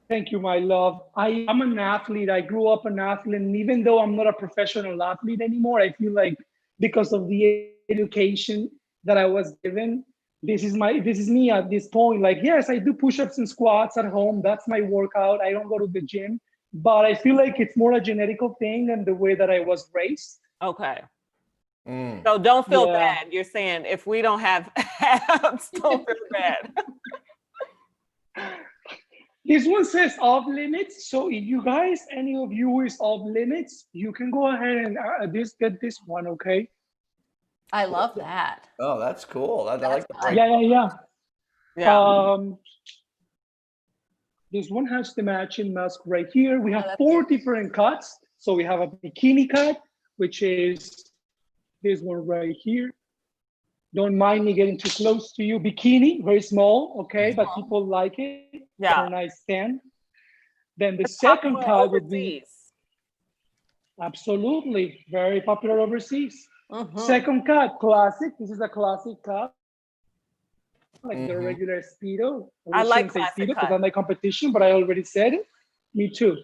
Thank you, my love. I'm an athlete. I grew up an athlete, and even though I'm not a professional athlete anymore, I feel like because of the education that I was given, this is me at this point. Like, yes, I do push-ups and squats at home. That's my workout. I don't go to the gym, but I feel like it's more a genetical thing and the way that I was raised. Okay. So don't feel Yeah. bad. You're saying if we don't have abs, don't feel bad. This one says off limits. So if you guys, any of you is off limits, you can go ahead and get this one, okay? I love that. Oh, that's cool. I like the break. Yeah. Yeah. This one has the matching mask right here. We have that's 4 cute. different cuts. So we have a bikini cut, which is this one right here. Don't mind me getting too close to you. Bikini, very small, okay, but people like it. Yeah. For a nice stand. Then the second cut would be overseas. absolutely very popular overseas. Mhm. Second cut, classic. This is a classic cut, like the regular Speedo. I like shouldn't say classic Speedo because cut. I'm my competition, but I already said it. Me too.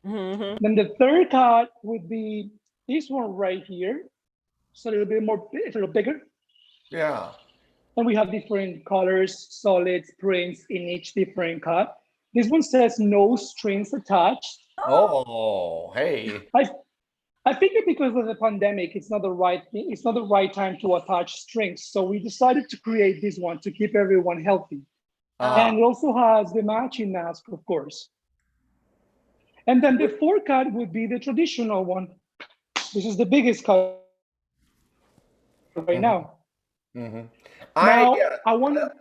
Mhm. Then the third cut would be this one right here. It's a little bit more, it's a little bigger. Yeah. And we have different colors, solids, prints in each different cut. This one says no strings attached. Oh, hey. I figured because of the pandemic, it's not the right thing. It's not the right time to attach strings. So we decided to create this one to keep everyone healthy. And it also has the matching mask, of course. And then the fourth cut would be the traditional one. This is the biggest cut right now. Mm-hmm. I want to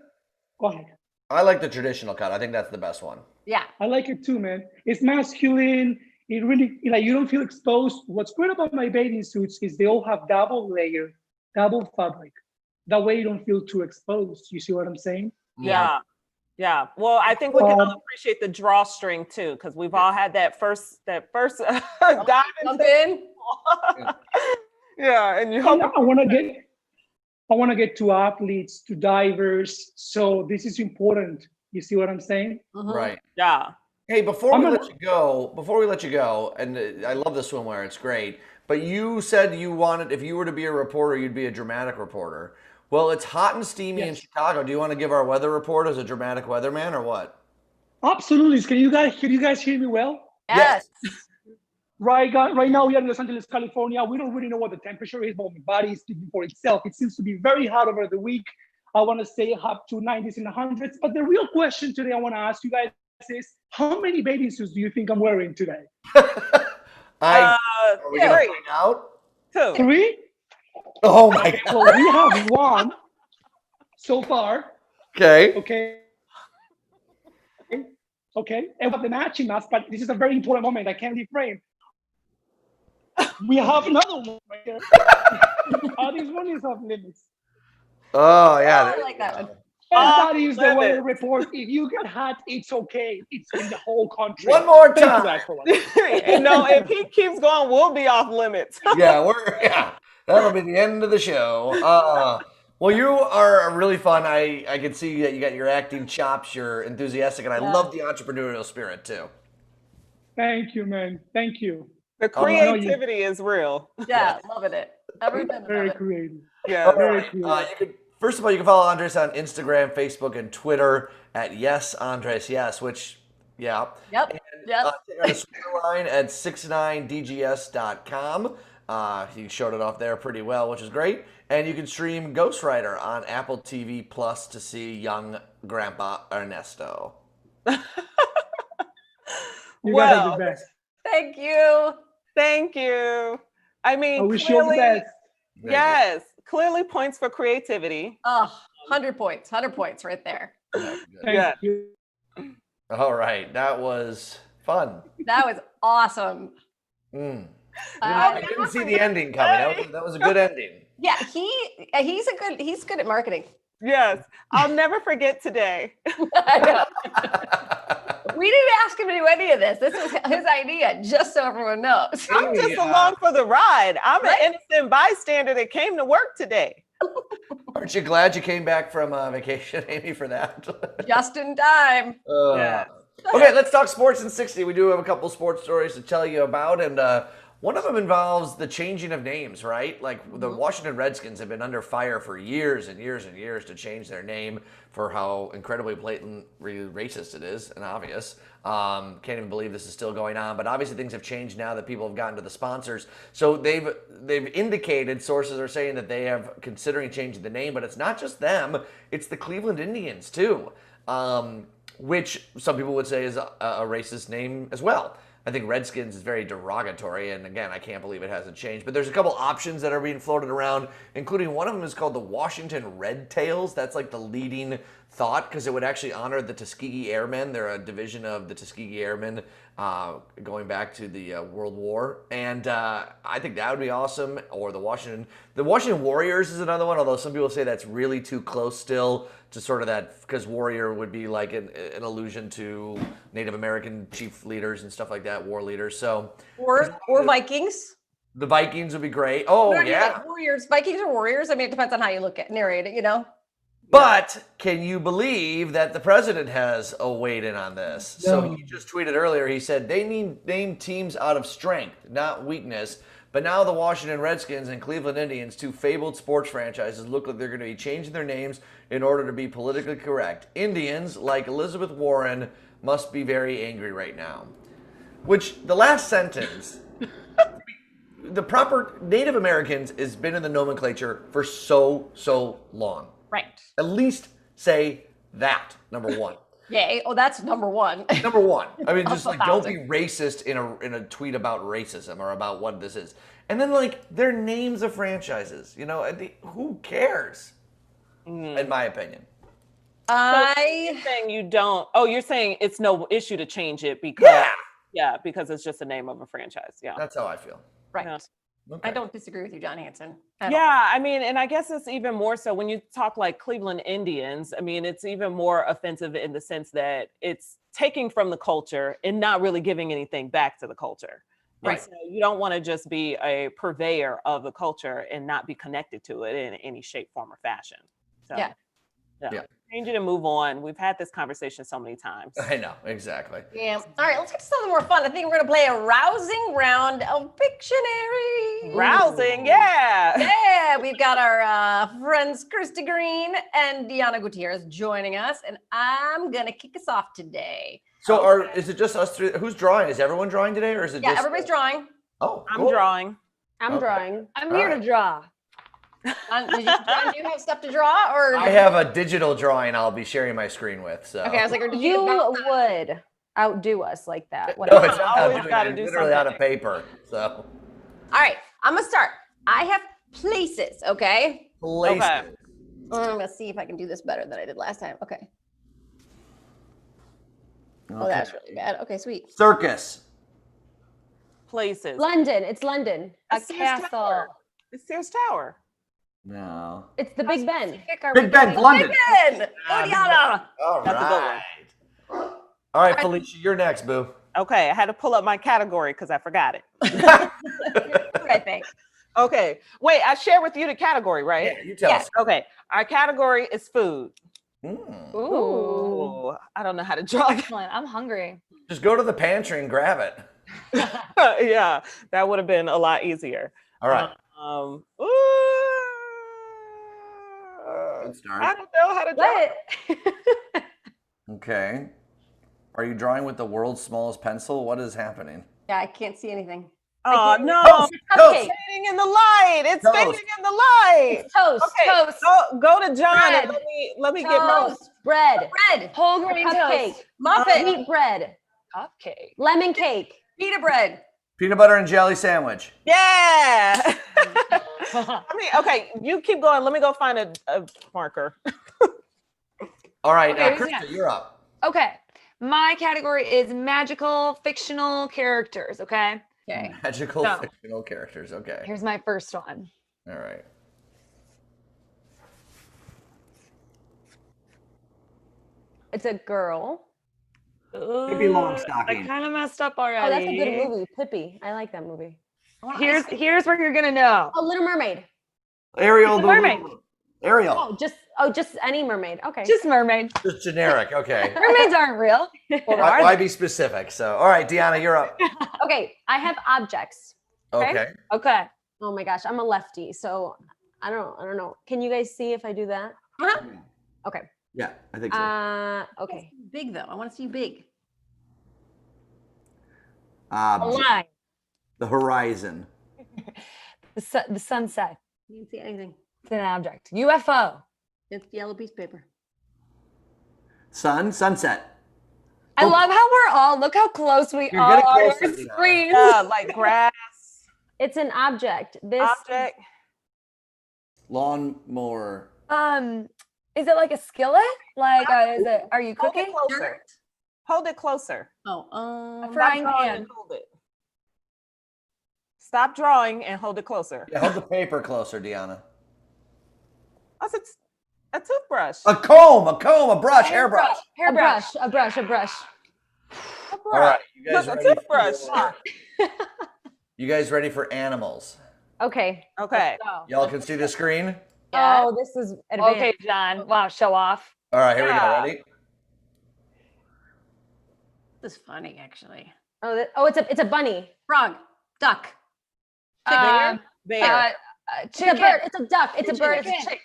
go ahead. I like the traditional cut. I think that's the best one. Yeah. I like it too, man. It's masculine. It really, like, you don't feel exposed. What's great about my bathing suits is they all have double layer, double fabric. That way you don't feel too exposed. You see what I'm saying? Yeah. Yeah. Well, I think we can all appreciate the drawstring too, because we've all had that first dive Jump in. Yeah. And you And hope I want to get to athletes, to divers. So this is important. You see what I'm saying? Mhm. Right. yeah. Hey, before we let you go, and I love the swimwear, it's great. But you said you wanted, if you were to be a reporter, you'd be a dramatic reporter. Well, it's hot and steamy in Chicago. Do you want to give our weather report as a dramatic weatherman or what? Absolutely. Can you guys hear me well? Yes. Right now we are in Los Angeles, California. We don't really know what the temperature is, but my body is speaking for itself. It seems to be very hot over the week. I want to say up to 90s and 100s. But the real question today I want to ask you guys is, how many bathing suits do you think I'm wearing today? Are we gonna three. find out? 2. 3? Oh my God. Well, we have 1 so far. Okay. Okay. And with the matching mask, but this is a very important moment. I can't refrain. We have another one right here. This one is off limits. Oh yeah. I like that one. And that is the limits. weather report. If you get hot, it's okay. It's in the whole country. One more Thank you time. guys for watching. If he keeps going, we'll be off limits. Yeah, that'll be the end of the show. Well, you are really fun. I can see that you got your acting chops. You're enthusiastic, and I love the entrepreneurial spirit too. Thank you, man. Thank you. The creativity is real. Yeah, loving it. Every bit of Very it. creative. Yeah. Very creative. First of all, you can follow Andres on Instagram, Facebook, and Twitter at YesAndresYes, which, yeah. Yep. And check out the Twitter line at 69dgs.com. He showed it off there pretty well, which is great. And you can stream Ghost Rider on Apple TV Plus to see young Grandpa Ernesto. You guys are the best. Thank you. Thank you. I mean, I wish you all the clearly, best. yes, clearly points for creativity. Oh, 100 points right there. Thank Yeah. you. All right, that was fun. That was awesome. I couldn't see the ending coming. That was a good ending. Yeah, he's good at marketing. Yes, I'll never forget today. I know. We didn't ask him to do any of this. This was his idea, just so everyone knows. I'm just along for the ride. I'm an innocent bystander that came to work today. Aren't you glad you came back from vacation, Amy, for that? Just in time. Yeah. Okay, let's talk sports in 60. We do have a couple sports stories to tell you about, and one of them involves the changing of names, right? Like the Washington Redskins have been under fire for years and years and years to change their name for how incredibly blatantly racist it is and obvious. Can't even believe this is still going on, but obviously things have changed now that people have gotten to the sponsors. So they've indicated, sources are saying that they have considering changing the name, but it's not just them, it's the Cleveland Indians too. Which some people would say is a racist name as well. I think Redskins is very derogatory, and again, I can't believe it hasn't changed. But there's a couple options that are being floated around, including one of them is called the Washington Red Tails. That's like the leading thought because it would actually honor the Tuskegee Airmen. They're a division of the Tuskegee Airmen going back to the World War. And I think that would be awesome. Or the Washington Warriors is another one, although some people say that's really too close still to sort of that, because warrior would be like an allusion to Native American chief leaders and stuff like that, war leaders. So Or Vikings. the Vikings would be great. Oh, yeah. Like Warriors. Vikings or Warriors. I mean, it depends on how you narrate it, you know? But can you believe that the president has a weighed in on this? So he just tweeted earlier, he said they need name teams out of strength, not weakness. But now the Washington Redskins and Cleveland Indians, two fabled sports franchises, look like they're going to be changing their names in order to be politically correct. Indians, like Elizabeth Warren, must be very angry right now. Which, the last sentence, the proper Native Americans has been in the nomenclature for so long. Right. At least say that, number one. Yay. Oh, that's number one. Number one. I mean, just like, don't be racist in a tweet about racism or about what this is. And then, like, their names of franchises. You know, who cares? In my opinion. You're saying you don't. Oh, you're saying it's no issue to change it because because it's just the name of a franchise. Yeah. That's how I feel. Right. Yeah. Okay. I don't disagree with you, John Hanson. Yeah, I mean, and I guess it's even more so when you talk like Cleveland Indians. I mean, it's even more offensive in the sense that it's taking from the culture and not really giving anything back to the culture. Right. And so you don't want to just be a purveyor of the culture and not be connected to it in any shape, form, or fashion. So, Yeah. Change it and move on. We've had this conversation so many times. I know, exactly. Yeah. All right, let's get to something more fun. I think we're going to play a rousing round of Pictionary. Rousing, yeah. Yeah, we've got our friends Christy Green and Deanna Gutierrez joining us, and I'm going to kick us off today. So is it just us three? Who's drawing? Is everyone drawing today, or is it just... everybody's drawing. Oh, I'm cool. drawing. I'm drawing. I'm here to draw. John, do you have stuff to draw? Or I have a digital drawing I'll be sharing my screen with. So. Okay, I was like, did You you would outdo us like that. No, it's not Always doing gotta it. do Literally out something. of paper. So. All right, I'm going to start. I have places, okay? Places. Okay. I'm going to see if I can do this better than I did last time. Okay. Oh, that's really bad. Okay, sweet. Circus. Places. London. It's London. A Sears castle. Tower. It's Sears Tower. No. It's the Big Ben. Big Ben, London. Ben! Oh, Diana! All That's a good one. right. All right, Felicia, you're next, boo. Okay, I had to pull up my category because I forgot it. I think. Okay, wait, I share with you the category, right? Yeah, you tell us. Okay, our category is food. Mm. Ooh. Ooh, I don't know how to draw. Excellent. I'm hungry. Just go to the pantry and grab it. Yeah, that would have been a lot easier. All right. Ooh, Good start. I don't know how to draw. What? Okay. Are you drawing with the world's smallest pencil? What is happening? Yeah, I can't see anything. Oh no! No. Stop fading in the light. It's Toast. fading in the light. Toast. Okay, Toast. go to John Bread. and let me get my Toast. Bread. Bread. Whole grain Cupcake. toast. Muffin. Wheat bread. Cupcake. Lemon cake. Pita bread. Peanut butter and jelly sandwich. Yeah. I mean, okay, you keep going. Let me go find a marker. All right, Okay, Krista, you're up. Okay. My category is magical fictional characters. Okay. Okay. Magical So. fictional characters. Okay. Here's my first one. All right. It's a girl. Pippi Longstocking. I kind of messed up Oh, already. that's a good movie. Pippi. I like that movie. Here's where you're gonna know. Oh, Little Mermaid. Ariel. It's a mermaid. Ariel. Just any mermaid. Okay. Just mermaid. Just generic. Okay. Mermaids aren't real. Well, Why be specific? So, all right, Deanna, you're up. Okay. I have objects. Okay. Okay. Oh my gosh, I'm a lefty, so I don't know. Can you guys see if I do that? Okay. Yeah, I think so. Okay. Big though. I want to see you big. A line. The horizon. The sunset. You can see anything. It's an object. UFO. It's yellow piece of paper. Sunset. I love how we're all look how close we You're are getting on our closer, Deanna. screens. Yeah, like grass, It's an object. This object. Lawnmower. Is it like a skillet? Like, is it? Are you Hold cooking? it closer. Hold it closer. Oh, A Stop frying drawing pan. and hold it. Stop drawing and hold it closer. Yeah, hold the paper closer, Deanna. That's a toothbrush. A comb, a brush, hairbrush. Hairbrush. a brush. All right, you guys Look, a ready? toothbrush. You guys ready for animals? Okay. Okay. Y'all can see the screen? Yeah. Oh, this is advanced. Okay, John. Wow, show off. All right, here we Yeah. go. Ready? this is funny actually. It's a bunny. Frog. Duck. Bear. It's a bird. It's a duck. It's a bird. It's a Chicken. chick.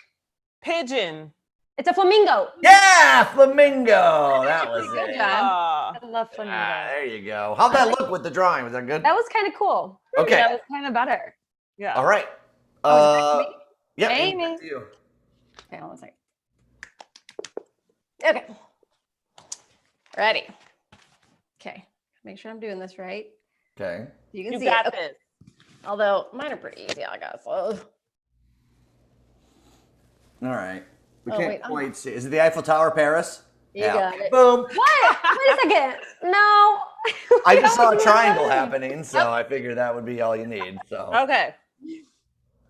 Pigeon. It's a flamingo. Yeah, flamingo. That was Good it. job. I love flamingos. There you go. How'd that look with the drawing? Was that good? That was kind of cool. Okay. That was kind of better. Yeah. All right. Oh, is it Yeah. Amy. back to you. Okay, hold on a second. Okay. Ready. Okay. Make sure I'm doing this right. Okay. You can You see got it. this. Although mine are pretty easy, I guess. All right. We Oh, can't wait, I'm- quite see. Is it the Eiffel Tower, Paris? You got it. Boom. What? Wait a second. No. I just saw a triangle happening, so I figured that would be all you need. So. Okay.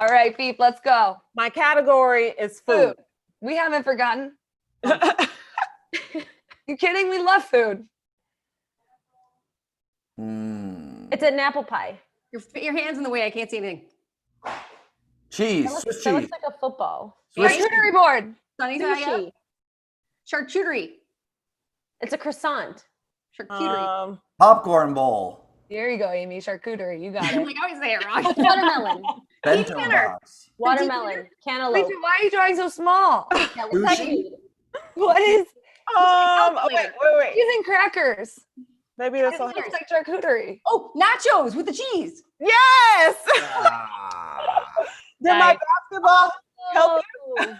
All right, Beep, let's go. My category is food. We haven't forgotten. You kidding? We love food. It's an apple pie. Your hand's in the way. I can't see anything. Cheese. Swiss That cheese. looks like a football. Swiss cheese. Charcuterie board. Sunny side up. Sushi. Charcuterie. It's a croissant. Charcuterie. Popcorn bowl. Here you go, Amy. Charcuterie. You got I'm it. like, I always say it wrong. Watermelon. Bento dinner. box. Watermelon. Cantaloupe. Lisa, why are you drawing so small? Sushi. What is Okay, wait. using crackers? Maybe this will It looks like charcuterie. Oh, nachos with the cheese. Yes. Ah. Did my basketball help you?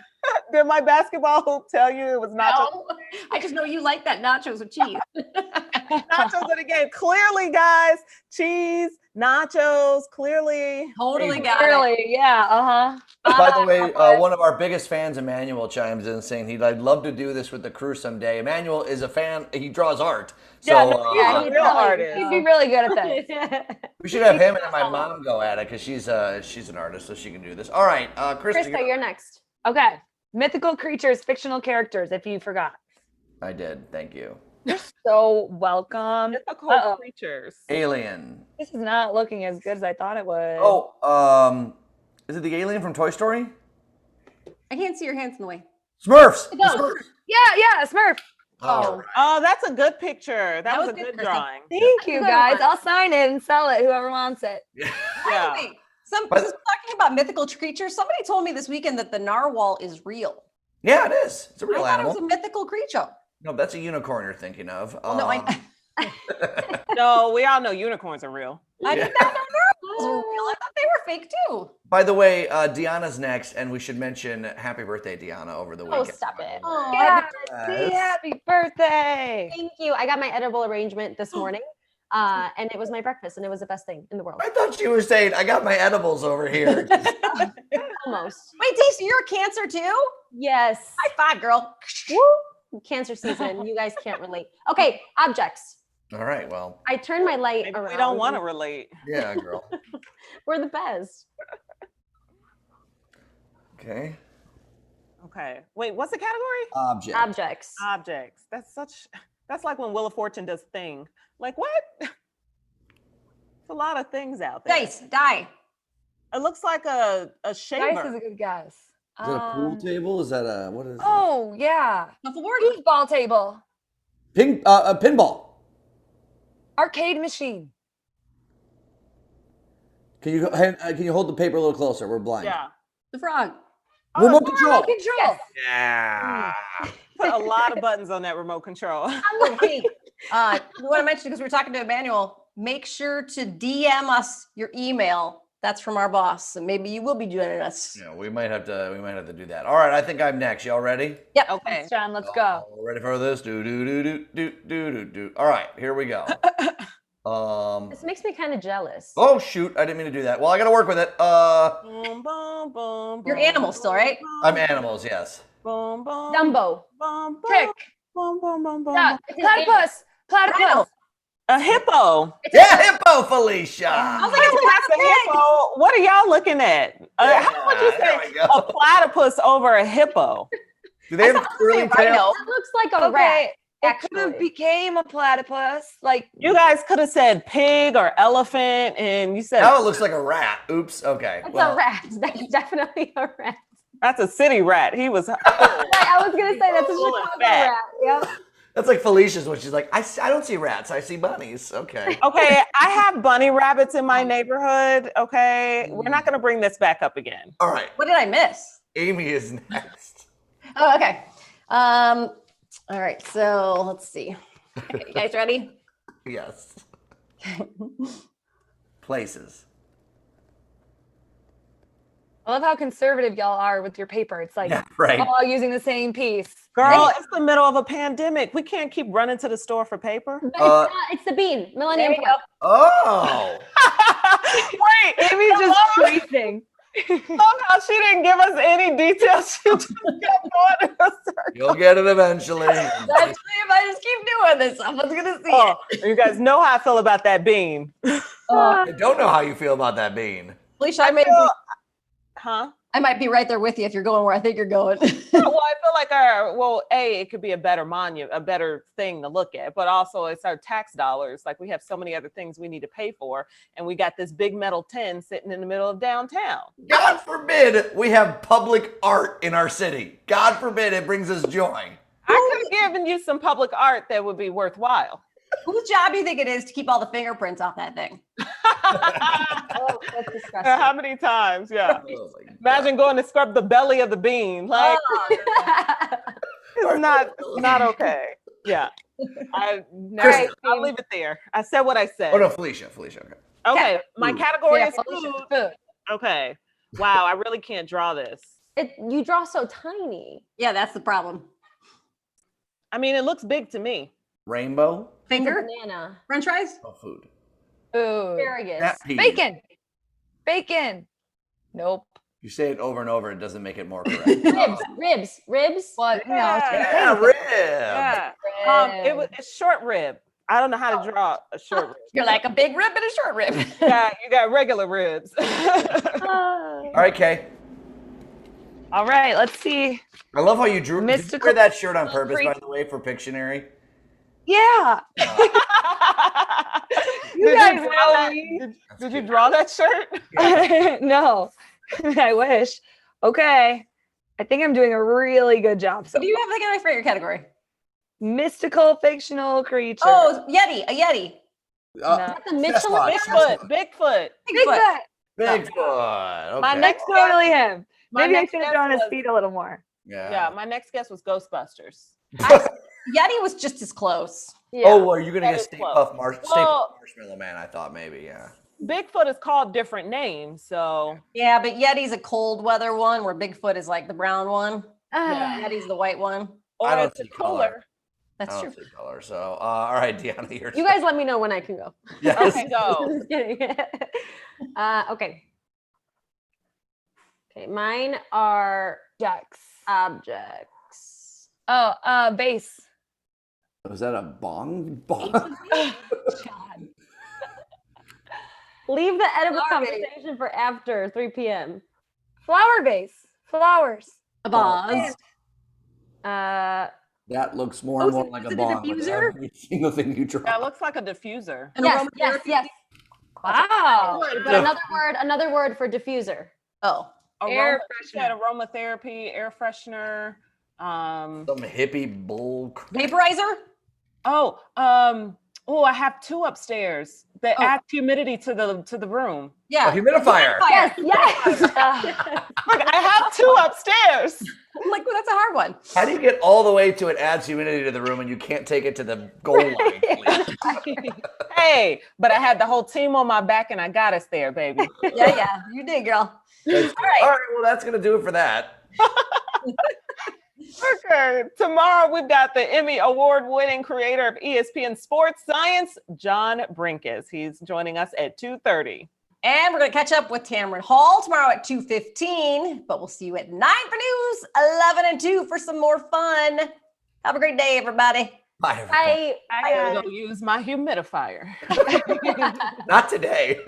Did my basketball hoop tell you it was nachos? No, I just know you like that nachos with cheese. Nachos in the game. Clearly, guys, cheese, nachos, clearly. Totally got it. Really? Yeah. By the way, one of our biggest fans, Emmanuel, chimes in saying I'd love to do this with the crew someday. Emmanuel is a fan. He draws art. So He's a real artist. He'd be really good at this. we should have him and my mom go at it because she's an artist, so she can do this. All right, Krista. Krista, you're next. Okay. Mythical creatures, fictional characters, if you forgot. I did. Thank you. So welcome. Mythical creatures. Alien. This is not looking as good as I thought it would. Oh, is it the alien from Toy Story? I can't see your hands in the way. Smurfs. The Ghost. Smurfs. Yeah, Smurf. All right. Oh, that's a good picture. That was was a good, good Krista. drawing. Thank you, good guys. one. I'll sign it and sell it. Whoever wants it. Yeah. Wait, But- since we're talking about mythical creatures, somebody told me this weekend that the narwhal is real. Yeah, it is. It's a I real thought animal. it was a mythical creature. No, that's a unicorn you're thinking of. Well, no, I No, we all know unicorns are real. didn't know narwhals were real. I thought they were fake too. By the way, Deanna's next, and we should mention happy birthday, Deanna, over the weekend. Stop it. Oh, Yeah, Yes. happy birthday. Thank you. I got my edible arrangement this morning, and it was my breakfast, and it was the best thing in the world. I thought you were saying, I got my edibles over here. Almost. Wait, Daisy, you're a Cancer too? Yes. High five, girl. Woo! Cancer season. You guys can't relate. Okay, objects. All right, well, I turned my light Maybe around. we don't want to relate. yeah, girl. We're the best. Okay. Okay. Wait, what's the category? Object. Objects. Objects. That's like when Wheel of Fortune does thing. Like what? It's a lot of things out there. Dice, die. It looks like a shaver. Dice is a good guess. Is that a pool table? Is that a, what is Oh, yeah. Shuffleboard. Foosball table. it? A pinball. Arcade machine. Can you hold the paper a little closer? We're blind. Yeah. The frog. Remote control. Remote control. Yeah. Put a lot of buttons on that remote control. Hey, we want to mention because we were talking to Emmanuel. Make sure to DM us your email. That's from our boss, and maybe you will be joining us. Yeah, we might have to do that. All right, I think I'm next. Y'all ready? Yep. Okay. Thanks, John. Let's go. All ready for this? Do do do do do do do do. All right, here we go. This makes me kind of jealous. Oh shoot, I didn't mean to do that. Well, I got to work with it. Boom, boom, boom, You're boom, animals still, right? I'm animals, yes. Boom, boom, Dumbo. boom, boom, Tick. boom, boom, boom, boom. Yeah. It's an Platypus. Platypus. A hippo. Yeah, hippo, Felicia. I was like, Really, that's a hippo. What are y'all looking at? How would you there say we go. a platypus over a hippo? Do they have curly rhino. tails? That looks like a rat. Okay. It could have Actually. became a platypus. Like, You guys could have said pig or elephant, and you said Now it looks like a rat. Oops. Okay. It's well, a rat. That's definitely a rat. that's a city rat. He was. Right, I was gonna say that's a Full of Chicago fat. rat. Yep. That's like Felicia's when she's like, I don't see rats. I see bunnies. Okay. Okay, I have bunny rabbits in my neighborhood. Okay, we're not gonna bring this back up again. All right. what did I miss? Amy is next. Oh, okay. All right. So let's see. Okay, you guys ready? Yes. Places. I love how conservative y'all are with your paper. It's like Yeah, right. all using the same piece. Girl, it's the middle of a pandemic. We can't keep running to the store for paper. But it's the bean. Millennium There you Park. Oh. Wait, Amy's just tracing. somehow she didn't give us any details. She just kept going in a circle. You'll get it eventually. Actually, if I just keep doing this, someone's gonna see Oh, you guys know how I feel about that bean. it. I don't know how you feel about that bean. Felicia, Huh? I might be right there with you if you're going where I think you're going. Well, I feel like it could be a better monument, a better thing to look at, but also it's our tax dollars. Like we have so many other things we need to pay for, and we got this big metal tin sitting in the middle of downtown. God forbid we have public art in our city. God forbid it brings us joy. I could have given you some public art that would be worthwhile. Whose job do you think it is to keep all the fingerprints off that thing? Oh, that's disgusting. How many times? Yeah. Oh my God. Imagine going to scrub the belly of the bean. Like it's not okay. Yeah. I'll leave it there. I said what I said. Oh no, Felicia. Okay. Okay. My Food. category Yeah, is Felicia, food. food. Okay. Wow, I really can't draw this. You draw so tiny. Yeah, that's the problem. I mean, it looks big to me. Rainbow. Finger, Banana. French fries. Oh, food. Food. Asparagus. That pea. Bacon. Bacon. Nope. You say it over and over, it doesn't make it more correct. Ribs. What? Yeah, rib. Yeah. It's short rib. I don't know how to draw a short rib. You're like a big rib and a short rib. Yeah, you got regular ribs. All right, Kay. All right, let's see. I love how you drew. Did you Mystical wear that shirt on purpose, by the way, for Pictionary? Yeah. You guys know me. Did you draw that shirt? No, I wish. Okay. I think I'm doing a really good job. So, Do you have like a nice for your category? mystical fictional creature. Oh, Yeti, a Yeti. That's the Mitchell. Sasquatch. Bigfoot. Bigfoot. Bigfoot. Okay. My next Totally him. My Maybe I next should have guess drawn his was- feet a little more. Yeah, my next guess was Ghostbusters. Yeti was just as close. Yeah. Oh, well, you're gonna That get is Stay close. Puft Well- Marshmallow Man. I thought maybe, yeah. Bigfoot is called different names, so Yeah, but Yeti's a cold weather one, where Bigfoot is like the brown one. Ah. Yeti's the white one. or I don't it's a see color. That's I true. don't see color. So, all right, Deanna, your You turn. guys let me know when I can go. Yes. Okay, go. Just kidding. Okay. Okay, mine are Jax. objects. Oh, base. Was that a bong? Bong? God. Leave the edible Flower base. conversation for after 3 p.m. Flower base. Flowers. A vase. That looks more and Oh, more like is a it a bong with diffuser? every single thing you drop. That looks like a diffuser. Yes, yes, yes. Wow. But another word for diffuser. Oh, Aroma, you said aromatherapy, air freshener. Some hippie bull. vaporizer. I have two upstairs that add humidity to the room. A Yeah. humidifier. Yes, yes. Look, I have two upstairs. I'm like, well, that's a hard one. How do you get all the way to it adds humidity to the room and you can't take it to the goal line? Please? Hey, but I had the whole team on my back and I got us there, baby. Yeah, you did, girl. All right, well, that's going to do it for that. Okay, tomorrow we've got the Emmy Award-winning creator of ESPN Sports Science, John Brinkus. He's joining us at 2:30. And we're going to catch up with Tamron Hall tomorrow at 2:15. But we'll see you at 9 for news, 11 and 2 for some more fun. Have a great day, everybody. Bye, everyone. I gotta go use my humidifier. Not today.